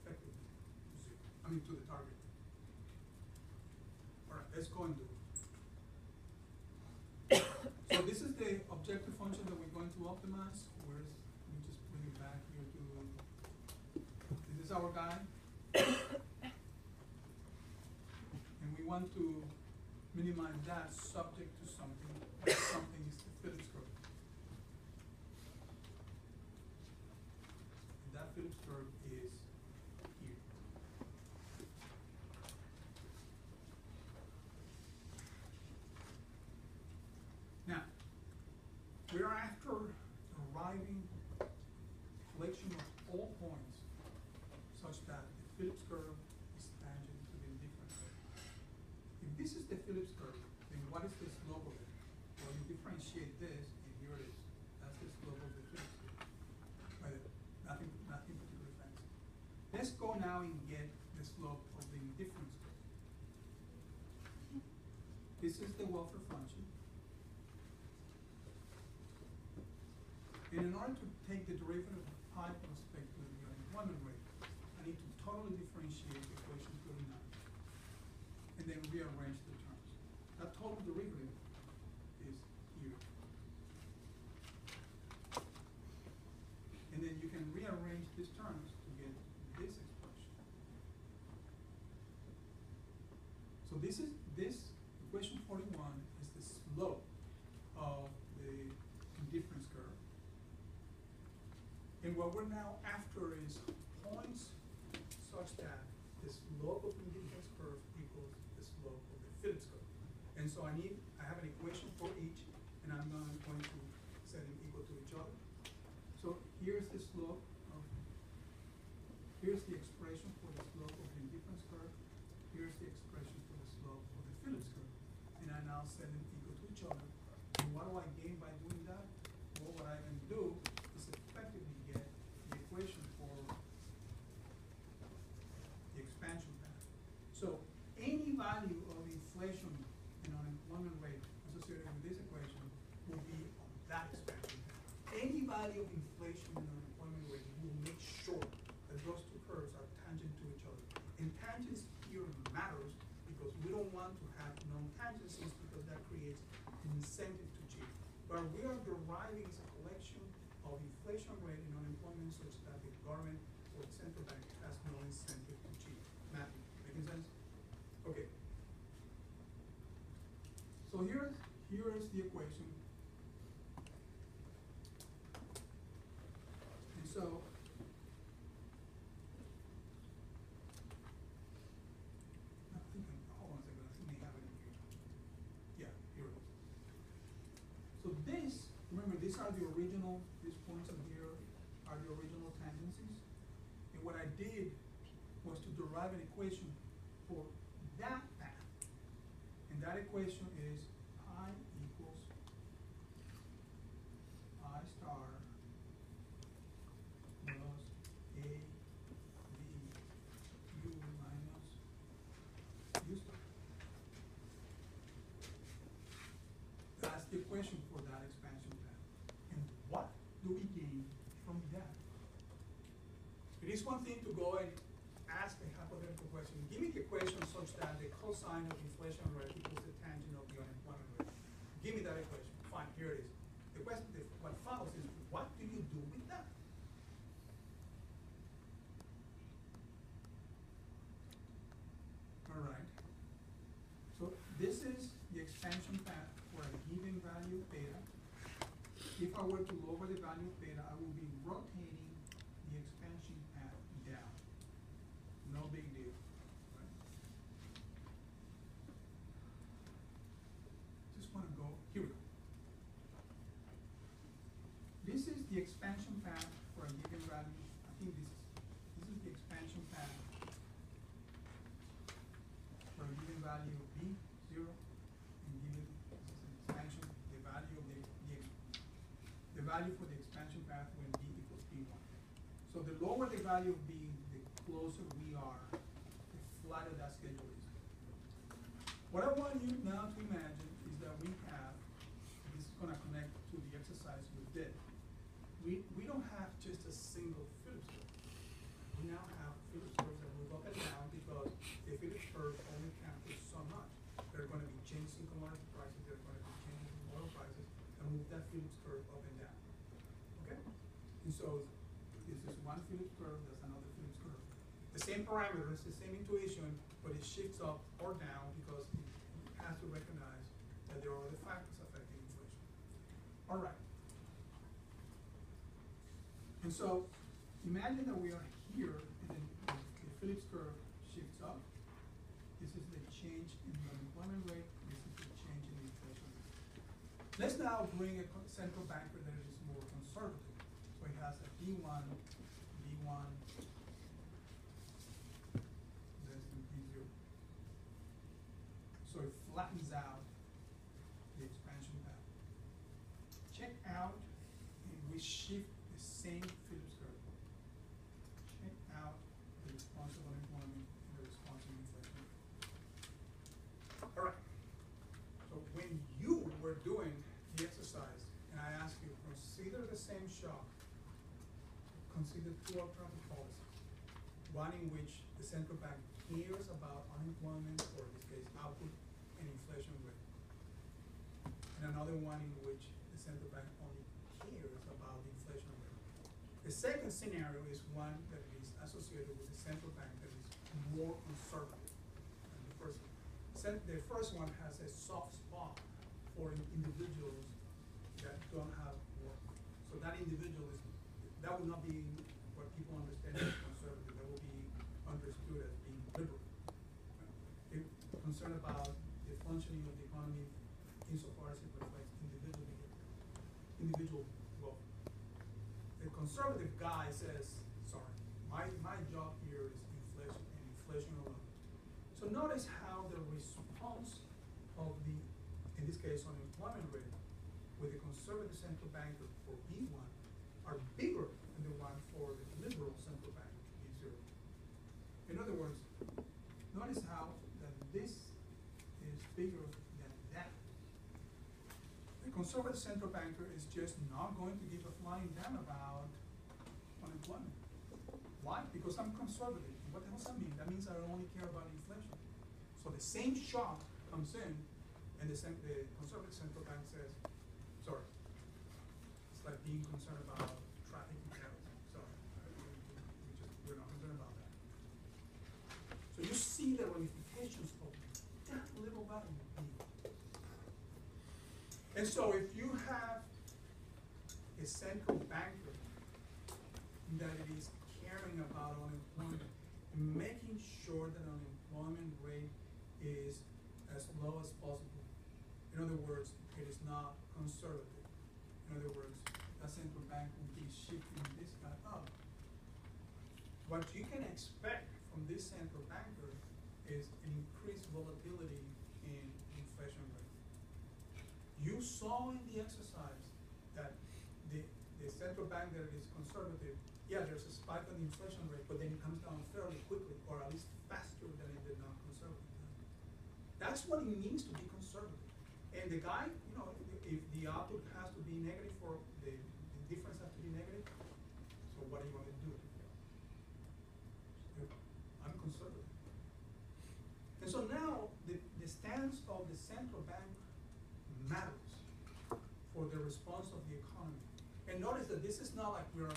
[SPEAKER 1] effectively to 0, to the target. All right, let's go and do it. So this is the objective function that we're going to optimize. Let me just bring it back here to, this is our guy. And we want to minimize that subject to something. That something is the Phillips curve. And that Phillips curve is here. Now, we are after arriving collection of all points such that the Phillips curve is tangent to the indifference curve. If this is the Phillips curve, then what is the slope of it? Well, you differentiate this, and here it is. That's the slope of the Phillips curve. Right? Nothing particularly fancy. Let's go now and get the slope of the indifference curve. This is the welfare function. And in order to take the derivative of pi with respect to the unemployment rate, I need to totally differentiate equation 39 and then rearrange the terms. That total derivative is here. And then you can rearrange these terms to get this expression. So this equation 41 is the slope of the indifference curve. And what we're now after is points such that the slope of the indifference curve equals the slope of the Phillips curve. And so I have an equation for each, and I'm going to set them equal to each other. So here's the slope of, here's the expression for the slope of the indifference curve. Here's the expression for the slope of the Phillips curve. And I now set them equal to each other. And what do I gain by doing that? Well, what I can do is effectively get the equation for the expansion path. So any value of inflation and unemployment rate associated with this equation will be on that expansion path. Any value of inflation and unemployment rate will make sure that those two curves are tangent to each other. And tangents here matters because we don't want to have non-tangencies because that creates an incentive to cheat. But we are deriving as a collection of inflation rate and unemployment such that the government or the central bank has no incentive to cheat. Matthew, making sense? Okay. So here is the equation. And so hold on a second, I think they have it in here. Yeah, here it is. So this, remember, these are the original, these points in here are the original tangencies. And what I did was to derive an equation for that path. And that equation is pi question for that expansion path. And what do we gain from that? It is one thing to go and ask a hypothetical question. Give me the equation such that the cosine of inflation rate equals the tangent of the unemployment rate. Give me that equation. Fine, here it is. The question, what follows is, what do you do with that? All right. So this is the expansion path for a given value beta. If I were to lower the value of beta, I will be rotating the expansion path down. No big deal. Right? Just want to go, here we go. This is the expansion path for a given value. I think this is the expansion path for a given value of B0 and given this is an expansion, the value of the value for the expansion path when B equals B1. So the lower the value of B, the closer we are, the flatter that schedule is. What I want you now to imagine is that we have, this is going to connect to the exercise we did. We don't have just a single Phillips curve. We now have Phillips curves that move up and down because the Phillips curve only captures so much. There are going to be changes in commodity prices, there are going to be changes in oil prices, and move that Phillips curve up and down. Okay? And so this is one Phillips curve, that's another Phillips curve. The same parameters, the same intuition, but it shifts up or down because it has to recognize that there are other factors affecting inflation. All right. And so imagine that we are here and then the Phillips curve shifts up. This is the change in the unemployment rate. This is the change in the inflation rate. Let's now bring a central banker that is more conservative. So it has a B1, less than B0. So it flattens out the expansion path. Check out, and we shift the same Phillips curve. Check out the response of unemployment and the response of inflation. All right. So when you were doing the exercise, and I asked you, consider the same shock, consider two alternative policies. One in which the central bank cares about unemployment, or in this case, output and inflation rate. And another one in which the central bank only cares about the inflation rate. The second scenario is one that is associated with the central bank that is more conservative than the first one. The first one has a soft spot for individuals that don't have work. So that individual is, that would not be what people understand as conservative. That will be understood as being liberal. They're concerned about the functioning of the economy insofar as it reflects individual wealth. The conservative guy says, sorry, my job here is inflation and inflation alone. So notice how the response of the, in this case, unemployment rate with the conservative central banker for B1 are bigger than the one for the liberal central bank B0. In other words, notice how that this is bigger than that. The conservative central banker is just not going to give a flying damn about unemployment. Why? Because I'm conservative. What the hell does that mean? That means I only care about inflation. So the same shock comes in, and the conservative central bank says, sorry, it's like being concerned about traffic in Paris. Sorry, we're not concerned about that. So you see the ramifications of that little value. And so if you have a central banker that it is caring about unemployment and making sure that unemployment rate is as low as possible. In other words, it is not conservative. In other words, the central bank will be shifting this guy up. What you can expect from this central banker is an increased volatility in inflation rate. You saw in the exercise that the central bank that is conservative, yeah, there's a spike on the inflation rate, but then it comes down fairly quickly, or at least faster than it did not conservative. That's what it means to be conservative. And the guy, you know, if the output has to be negative for the difference has to be negative, so what are you going to do? I'm conservative. And so now the stance of the central bank matters for the response of the economy. And notice that this is not like we're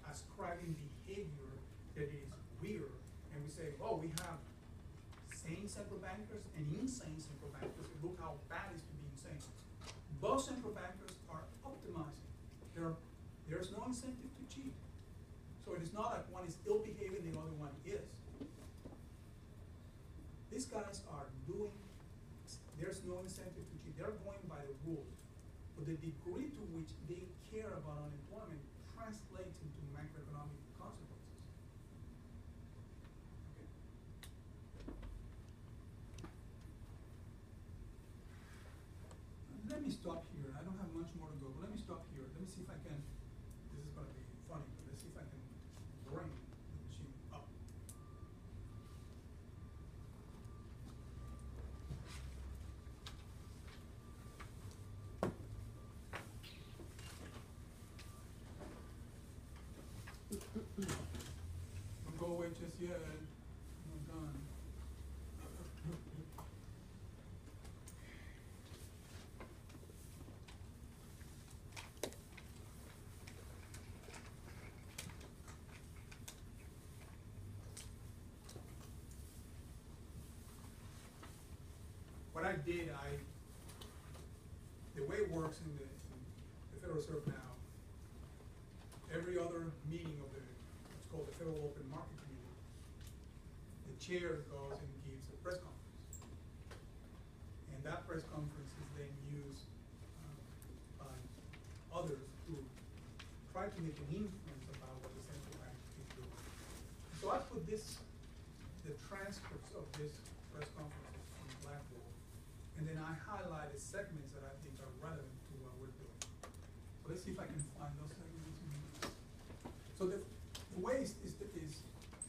[SPEAKER 1] ascribing behavior that is weird, and we say, oh, we have sane central bankers and insane central bankers, and look how bad it is to be insane. Both central bankers are optimizing. There's no incentive to cheat. So it is not like one is ill behaving, the other one is. These guys are doing, there's no incentive to cheat. They're going by the rules. But the degree to which they care about unemployment translates into macroeconomic consequences. Okay. Let me stop here. I don't have much more to go, but let me stop here. Let me see if I can, this is going to be funny, but let's see if I can bring the machine up. Don't go away just yet. I'm not done. What I did, the way it works in the Federal Reserve now, every other meeting of what's called the Federal Open Market Committee, the chair goes and gives a press conference. And that press conference is then used by others to try to make an influence about what the central bank is doing. So I put the transcripts of this press conference on Blackboard, and then I highlighted segments that I think are relevant to what we're doing. So let's see if I can find those segments. So the way is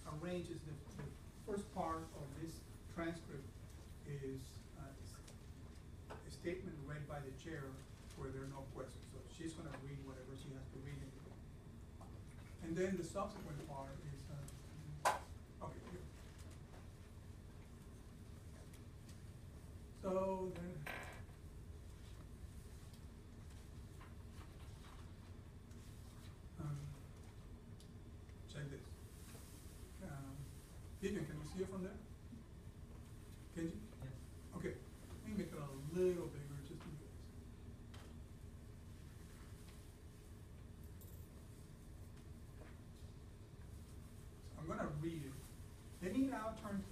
[SPEAKER 1] arranged is the first part of this transcript is a statement read by the chair where there are no questions. So she's going to read whatever she has to read. And then the subsequent part is, okay, here. So then, check this. Vivian, can you see it from there? Can you?
[SPEAKER 3] Yes.
[SPEAKER 1] Okay, let me make it a little bigger just in case. So I'm gonna read it. Let me now turn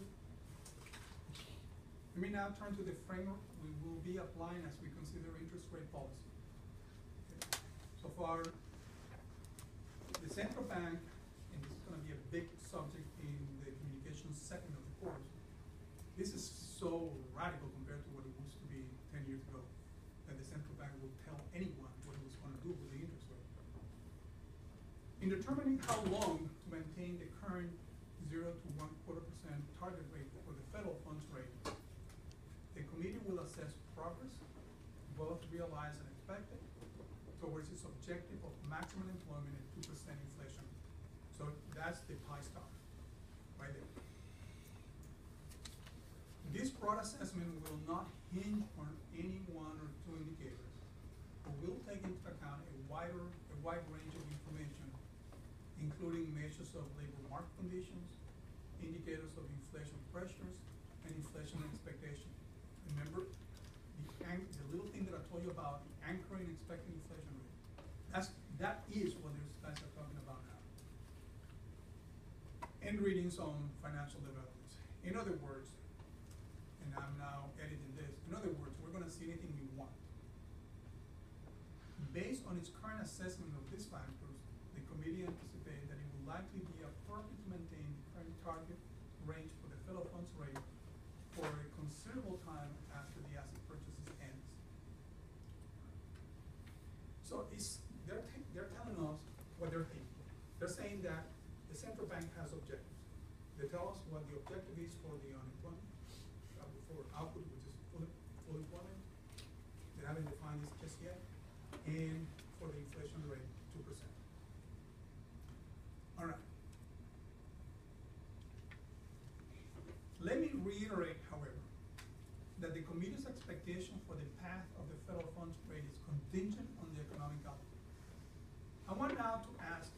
[SPEAKER 1] to the framework we will be applying as we consider interest rate policy. Okay. So far, the central bank, and this is gonna be a big subject in the communications segment of the course, this is so radical compared to what it used to be 10 years ago, that the central bank will tell anyone what it was going to do with the interest rate. In determining how long to maintain the current 0 to 1/4% target rate for the federal funds rate, the committee will assess progress, both realized and expected, towards its objective of maximum employment and 2% inflation. So that's the pie star, right there. This broad assessment will not hinge on any one or two indicators, but will take into account a wide range of information, including measures of labor market conditions, indicators of inflation pressures, and inflation expectation. Remember, the little thing that I told you about, the anchoring expected inflation rate. That is what these guys are talking about now. And readings on financial developments. In other words, and I'm now editing this, in other words, we're gonna see anything we want. Based on its current assessment of these factors, the committee anticipates that it will likely be appropriate to maintain the current target range for the federal funds rate for a considerable time after the asset purchases ends. So they're telling us what they're thinking. They're saying that the central bank has objectives. They tell us what the objective is for the unemployment, for output, which is full employment. They haven't defined this just yet, and for the inflation rate, 2%. All right. Let me reiterate, however, that the committee's expectation for the path of the federal funds rate is contingent on the economic outlook. I want now to ask,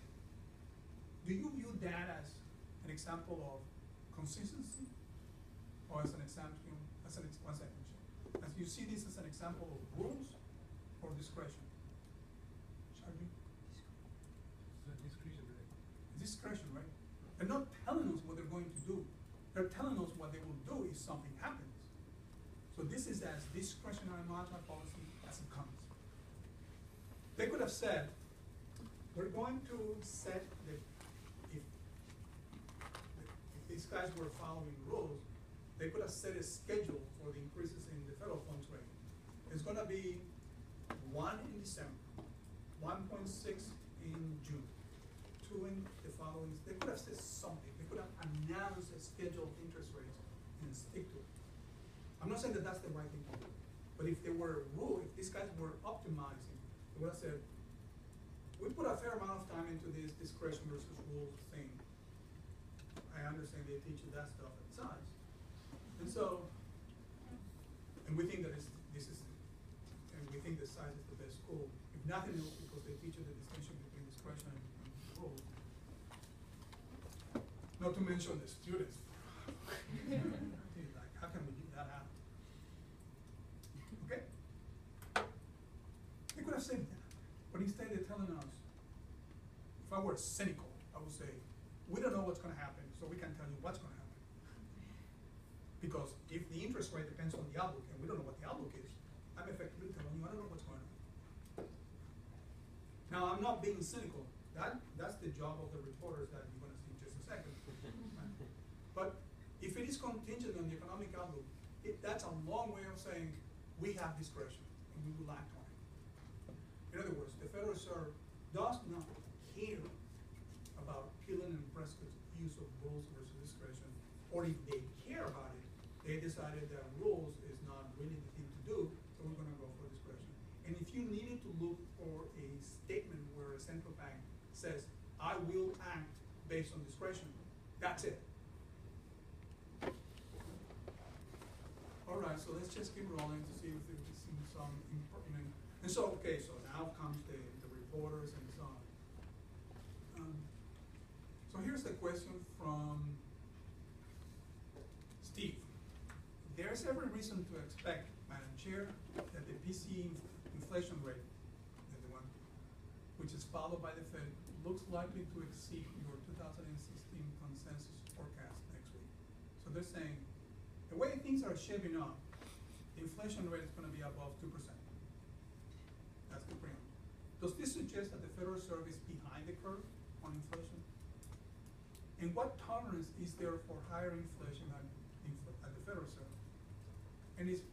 [SPEAKER 1] do you view that as an example of consistency, or as an example, one second, as you see this as an example of rules or discretion? Sharjeel?
[SPEAKER 7] Discretion, right?
[SPEAKER 1] Discretion, right? They're not telling us what they're going to do. They're telling us what they will do if something happens. So this is as discretionary monetary policy as it comes. They could have said, we're going to set the, if these guys were following rules, they could have set a schedule for the increases in the federal funds rate. It's gonna be 1 in December, 1.6 in June, 2 in the following. They could have said something. They could have announced a schedule of interest rates and stick to it. I'm not saying that that's the right thing to do, but if there were a rule, if these guys were optimizing, they would have said, we put a fair amount of time into this discretion versus rules thing. I understand they teach you that stuff at size. And so, and we think that this is, and we think that size is the best school. If nothing else, because they teach you the distinction between discretion and rules. Not to mention the students. Like, how can we give that out? Okay? They could have said that, but instead they're telling us, if I were cynical, I would say, we don't know what's gonna happen, so we can't tell you what's gonna happen. Because if the interest rate depends on the outlook, and we don't know what the outlook is, I'm effectively telling you, I don't know what's going on. Now, I'm not being cynical. That's the job of the reporters that you're gonna see in just a second. But if it is contingent on the economic outlook, that's a long way of saying we have discretion and we will act on it. In other words, the Federal Reserve does not care about Killen and Prescott's use of rules versus discretion, or if they care about it, they decided that rules is not really the thing to do, so we're gonna go for discretion. And if you needed to look for a statement where a central bank says, I will act based on discretion, that's it. All right, so let's just keep rolling to see if we see some important. And so, okay, so now comes the reporters and so on. So here's the question from Steve. There's every reason to expect, Madam Chair, that the PCE inflation rate, the one which is followed by the Fed, looks likely to exceed your 2016 consensus forecast next week. So they're saying, the way things are shaping up, the inflation rate is going to be above 2%. That's the preamble. Does this suggest that the Federal Reserve is behind the curve on inflation? And what tolerance is there for higher inflation at the Federal Reserve? And if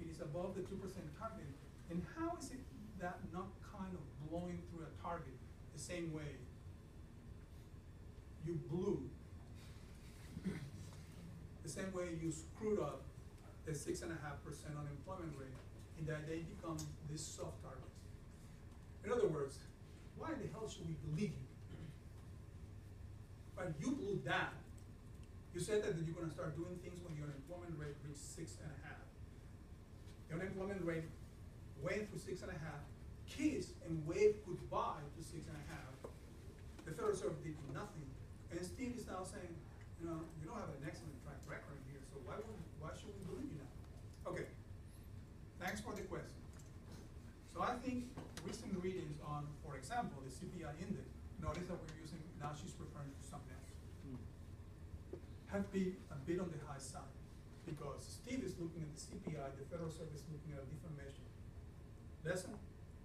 [SPEAKER 1] it is above the 2% target, then how is it that not kind of blowing through a target the same way you blew, the same way you screwed up the 6.5% unemployment rate, and that they become these soft targets? In other words, why the hell should we believe you? But you blew that. You said that you're going to start doing things when the unemployment rate reached 6.5. The unemployment rate went through 6.5, kissed and waved goodbye to 6.5. The Federal Reserve did nothing. And Steve is now saying, you don't have an excellent track record here, so why should we believe you now? Okay, thanks for the question. So I think recent readings on, for example, the CPI index, notice that we're using, now she's referring to something else, have been a bit on the high side, because Steve is looking at the CPI, the Federal Reserve is looking at a different measure. Listen,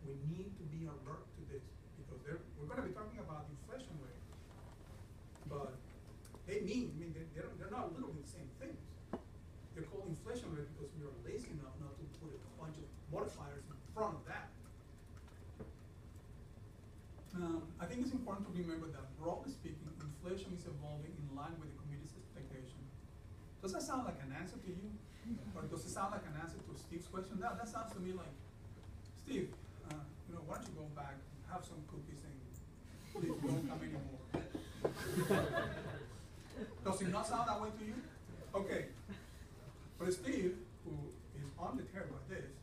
[SPEAKER 1] we need to be alert to this, because we're going to be talking about the inflation rate, but they're not literally the same things. They're called inflation rate because we are lazy enough not to put a bunch of modifiers in front of that. I think it's important to remember that, broadly speaking, inflation is evolving in line with the committee's expectation. Does that sound like an answer to you? Or does it sound like an answer to Steve's question? That sounds to me like Steve, why don't you go back, have some cookies, and please don't come anymore. Does it not sound that way to you? Okay. But Steve, who is on the tear by this,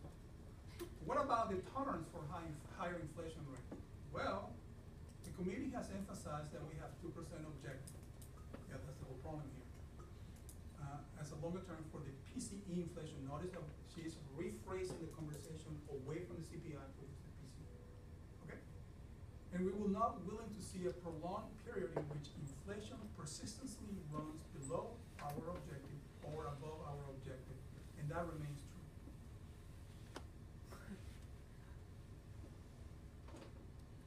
[SPEAKER 1] what about the tolerance for higher inflation rate? Well, the committee has emphasized that we have 2% objective. Yeah, that's the whole problem here. As a longer term for the PCE inflation, notice that she's rephrasing the conversation away from the CPI towards the PCE. Okay? And we will not willing to see a prolonged period in which inflation persistently runs below our objective or above our objective, and that remains true.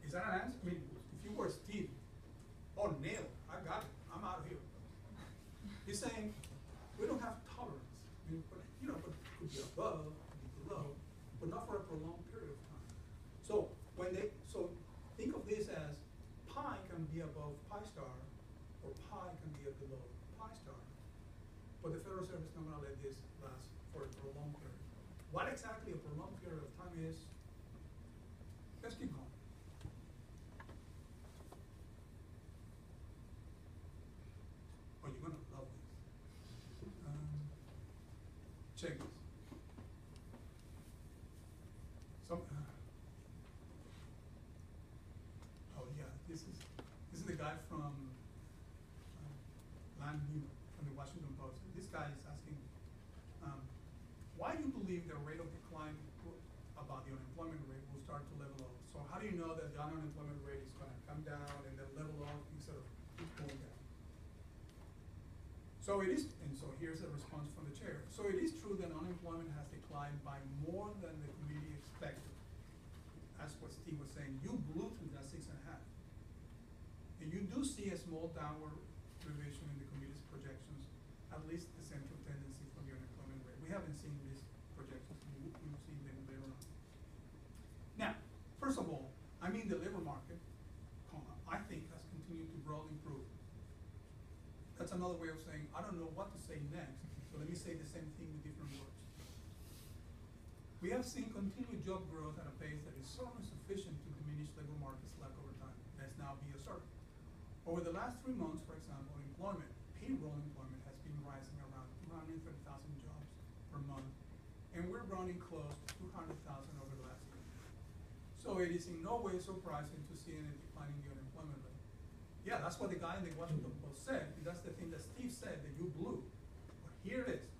[SPEAKER 1] Is that an answer? I mean, if you were Steve, oh, nailed, I got it, I'm out of here. He's saying, we don't have tolerance. I mean, but it could be above, it could be below, but not for a prolonged period of time. So think of this as pi can be above pi star, or pi can be below pi star. But the Federal Reserve is not going to let this last for a prolonged period. What exactly a prolonged period of time is? Let's keep going. Oh, you're going to love this. Check this. This is the guy from from the Washington Post. This guy is asking, why do you believe the rate of decline about the unemployment rate will start to level off? So how do you know that the unemployment rate is going to come down and then level off instead of keep going down? So it is, and so here's a response from the chair. So it is true that unemployment has declined by more than the committee expected. That's what Steve was saying. You blew through that 6.5. And you do see a small downward revision in the committee's projections, at least the central tendency for the unemployment rate. We haven't seen these projections. We'll see them later on. Now, first of all, the labor market, I think, has continued to broadly improve. That's another way of saying, I don't know what to say next, so let me say the same thing with different words. We have seen continued job growth at a pace that is certainly sufficient to diminish labor market slack over time. Let's now be assertive. Over the last 3 months, for example, payroll employment has been rising around 230,000 jobs per month, and we're running close to 200,000 over the last year. So it is in no way surprising to see a decline in the unemployment rate. Yeah, that's what the guy in the Washington Post said. That's the thing that Steve said that you blew. But here it is.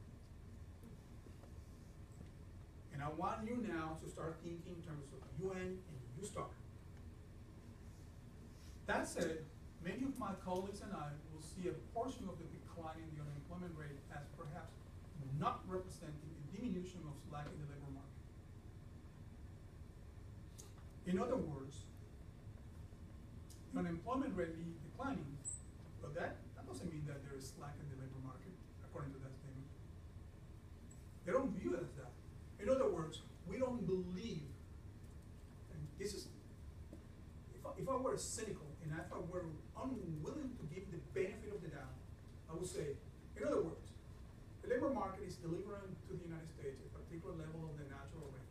[SPEAKER 1] And I want you now to start thinking in terms of UN and U star. That said, many of my colleagues and I will see a portion of the decline in the unemployment rate as perhaps not representing a diminution of slack in the labor market. In other words, the unemployment rate is declining, but that doesn't mean that there is slack in the labor market, according to that statement. They don't view it as that. In other words, we don't believe, and this is, if I were cynical and if I were unwilling to give the benefit of the doubt, I would say, in other words, the labor market is delivering to the United States a particular level of the natural rate.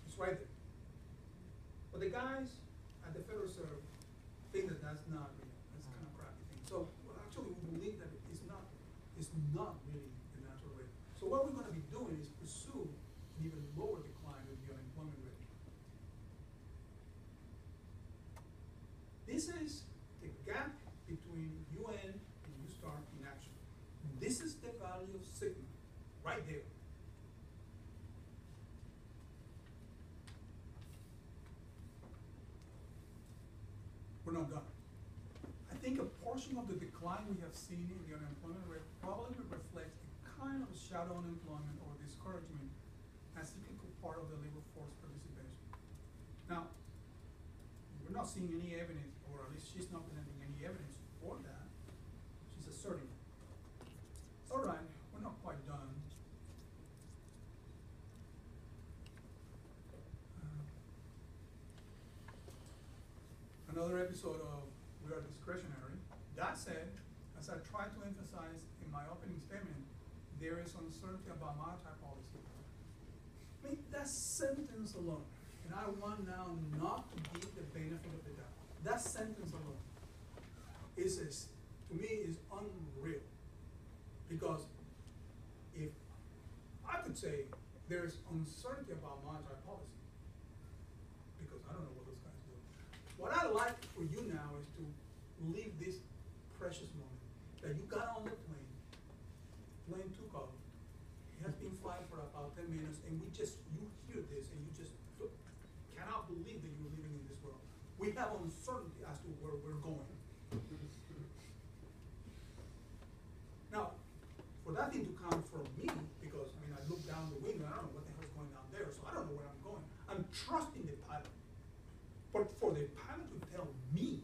[SPEAKER 1] It's right there. But the guys at the Federal Reserve think that that's not real. That's kind of crappy thing. So actually, we believe that it's not really the natural rate. So what we're going to be doing is pursue an even lower decline of the unemployment rate. This is the gap between UN and U star in action. This is the value of sigma, right there. We're not done. I think a portion of the decline we have seen in the unemployment rate probably reflects a kind of shadow unemployment or discouragement as a cyclical part of the labor force participation. Now, we're not seeing any evidence, or at least she's not presenting any evidence for that. She's asserting it. All right, we're not quite done. Another episode of We Are Discretionary. That said, as I tried to emphasize in my opening statement, there is uncertainty about monetary policy. I mean, that sentence alone and I want now not to give the benefit of the doubt. That sentence alone to me, is unreal. Because if I could say there's uncertainty about monetary policy, because I don't know what those guys do. What I'd like for you now is to leave this precious moment that you got on the plane took off, it has been flying for about 10 minutes, and you hear this, and you just cannot believe that you're living in this world. We have uncertainty as to where we're going. Now, for that thing to come from me, because I look down the window, and I don't know what the hell is going down there, so I don't know where I'm going. I'm trusting the pilot. But for the pilot to tell me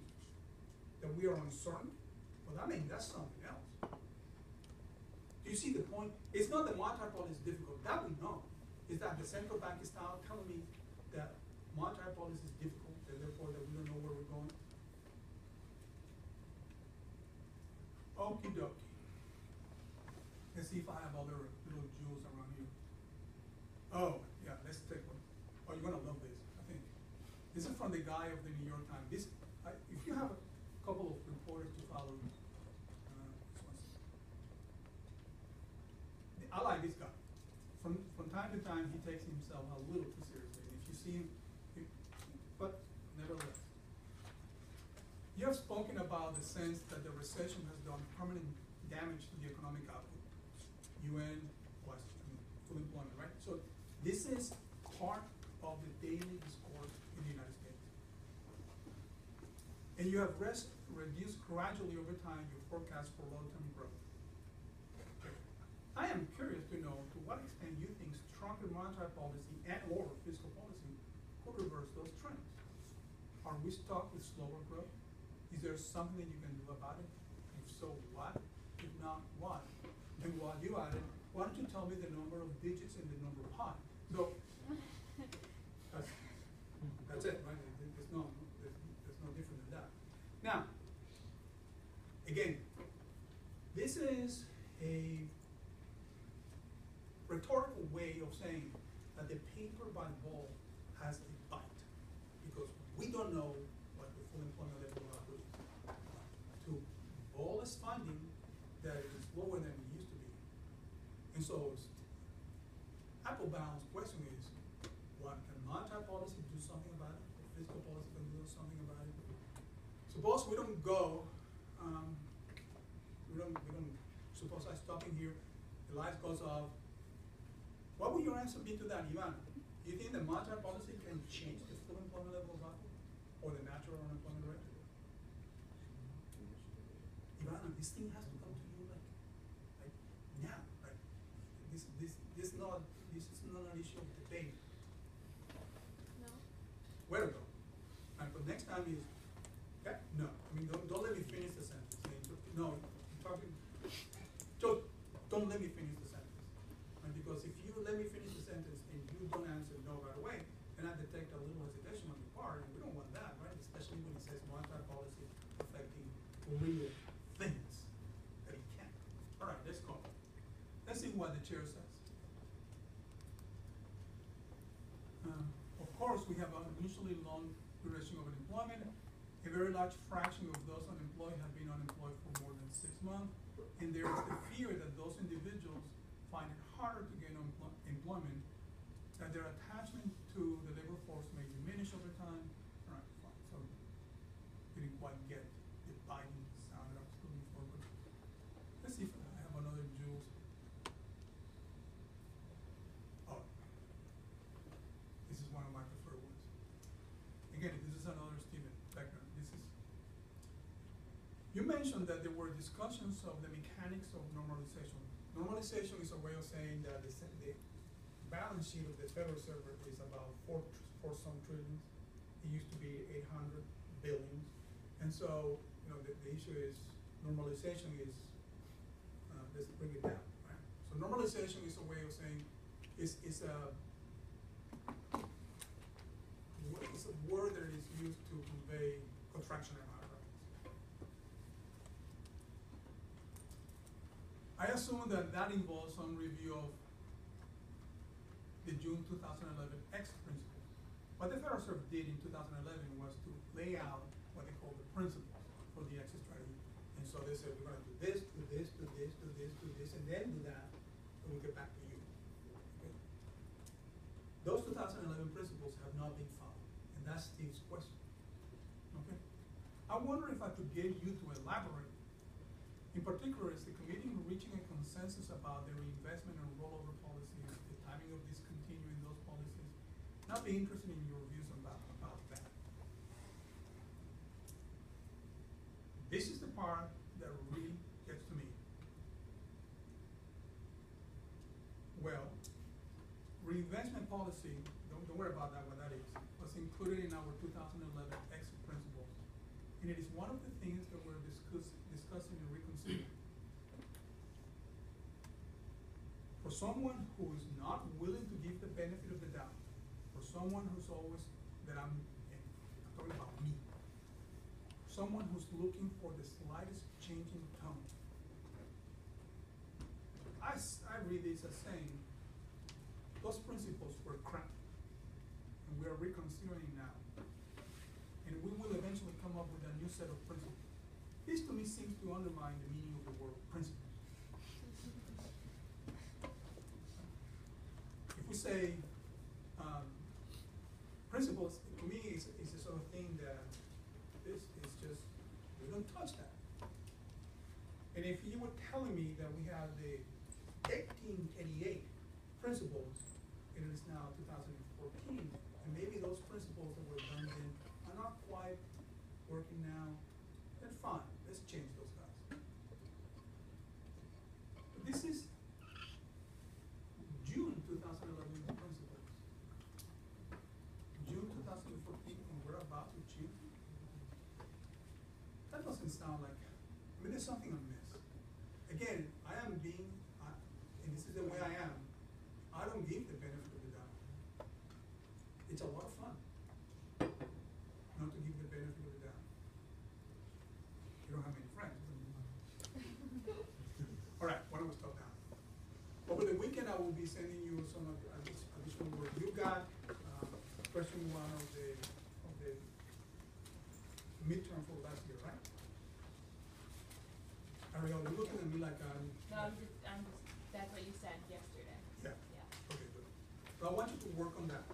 [SPEAKER 1] that we are uncertain, well, that's something else. Do you see the point? It's not that monetary policy is difficult. That we know. Is that the central bank is now telling me that monetary policy is difficult, and therefore that we don't know where we're going? Okie dokie. Let's see if I have other little jewels around here. Oh, yeah, let's take one. Oh, you're gonna love this, I think. This is from the guy of the New York Times. If you have a couple of reporters to follow, this one's. I like this guy. From time to time, he takes himself a little too seriously. And if you see him, but nevertheless. You have spoken about the sense that the recession has done permanent damage to the economic output. UN was full employment, right? So this is part of the daily discourse in the United States. And you have reduced gradually over time your forecast for long-term growth. I am curious to know to what extent you think stronger monetary policy and or fiscal policy could reverse those trends. Are we stuck with slower growth? Is there something that you can do about it? If so, what? If not, what? And while you at it, why don't you tell me the number of digits in the number pi? So that's it, right? There's no different than that. Now, again, this is a rhetorical way of saying that the paper by ball has a bite, because we don't know what the full employment level will be. To Ball is finding that it is lower than it used to be. And so Applebaum's question is, what can monetary policy do something about it? Or fiscal policy can do something about it? Suppose we don't go, suppose I stop in here, the light goes off. What would your answer be to that, Ivan? Do you think the monetary policy can change the full employment level of output or the natural unemployment rate? Ivan, this thing has to come to you like now, right? This is not an issue of debate.
[SPEAKER 8] No.
[SPEAKER 1] Where to go? And but next time is, okay? No, don't let me finish the sentence. No, probably, don't let me finish the sentence. And because if you let me finish the sentence and you don't answer no right away, then I detect a little hesitation on your part, and we don't want that, right? Especially when it says monetary policy affecting real things that it can't. All right, let's go. Let's see what the chair says. Of course, we have an unusually long duration of unemployment. A very large fraction of those unemployed have been unemployed for more than 6 months, and there is the fear that those individuals find it harder to gain employment, that their attachment to the labor force may diminish over time. All right, fine. So we didn't quite get the biting sound that I was looking for, but let's see if I have another Jules. Oh, this is one of my preferred ones. Again, this is another Stephen Beckner. You mentioned that there were discussions of the mechanics of normalization. Normalization is a way of saying that the balance sheet of the Federal Reserve is about four some trillions. It used to be 800 billion. And so, the issue is normalization is, let's bring it down, right? So normalization is a way of saying, it's a word that is used to convey contractionary mathematics. I assume that involves some review of the June 2011 X principle. What the sort of did in 2011 was to lay out what they call the principles for the exit strategy. And so they said, we're gonna do this, do this, do this, do this, do this, and then do that, and we'll get back to you. Okay? Those 2011 principles have not been followed, and that's Steve's question. Okay? I wonder if I could get you to elaborate. In particular, is the committee reaching a consensus about the reinvestment and rollover policies, the timing of discontinuing those policies? And I'll be interested in your views about that. This is the part that really gets to me. Well, reinvestment policy, don't worry about that, what that is, was included in our 2011 exit principles. And it is one of the things that we're discussing and reconsidering. For someone who is not willing to give the benefit of the doubt, for someone who's always, I'm talking about me, someone who's looking for the slightest change in tone, I read this as saying, those principles were crap, and we are reconsidering now. And we will eventually come up with a new set of principles. This to me seems to undermine the meaning of the word principles. If we say principles, to me is the sort of thing that this is just, we don't touch that. And if you were telling me that we have the 1888 principles, and it is now 2014, and maybe those principles that were done then are not quite working now, then fine, let's change those guys. But this is June 2011 principles. June 2014, and we're about to change it? That doesn't sound like, there's something amiss. Again, I am being, and this is the way I am, I don't give the benefit of the doubt. It's a lot of fun not to give the benefit of the doubt. You don't have many friends. All right, why don't we stop now? Over the weekend, I will be sending you some additional work. You got question one of the midterm for last year, right? Ariel, you're looking at me like
[SPEAKER 8] No, I'm just, that's what you said yesterday.
[SPEAKER 1] Yeah.
[SPEAKER 8] Yeah.
[SPEAKER 1] Okay, good. So I want you to work on that.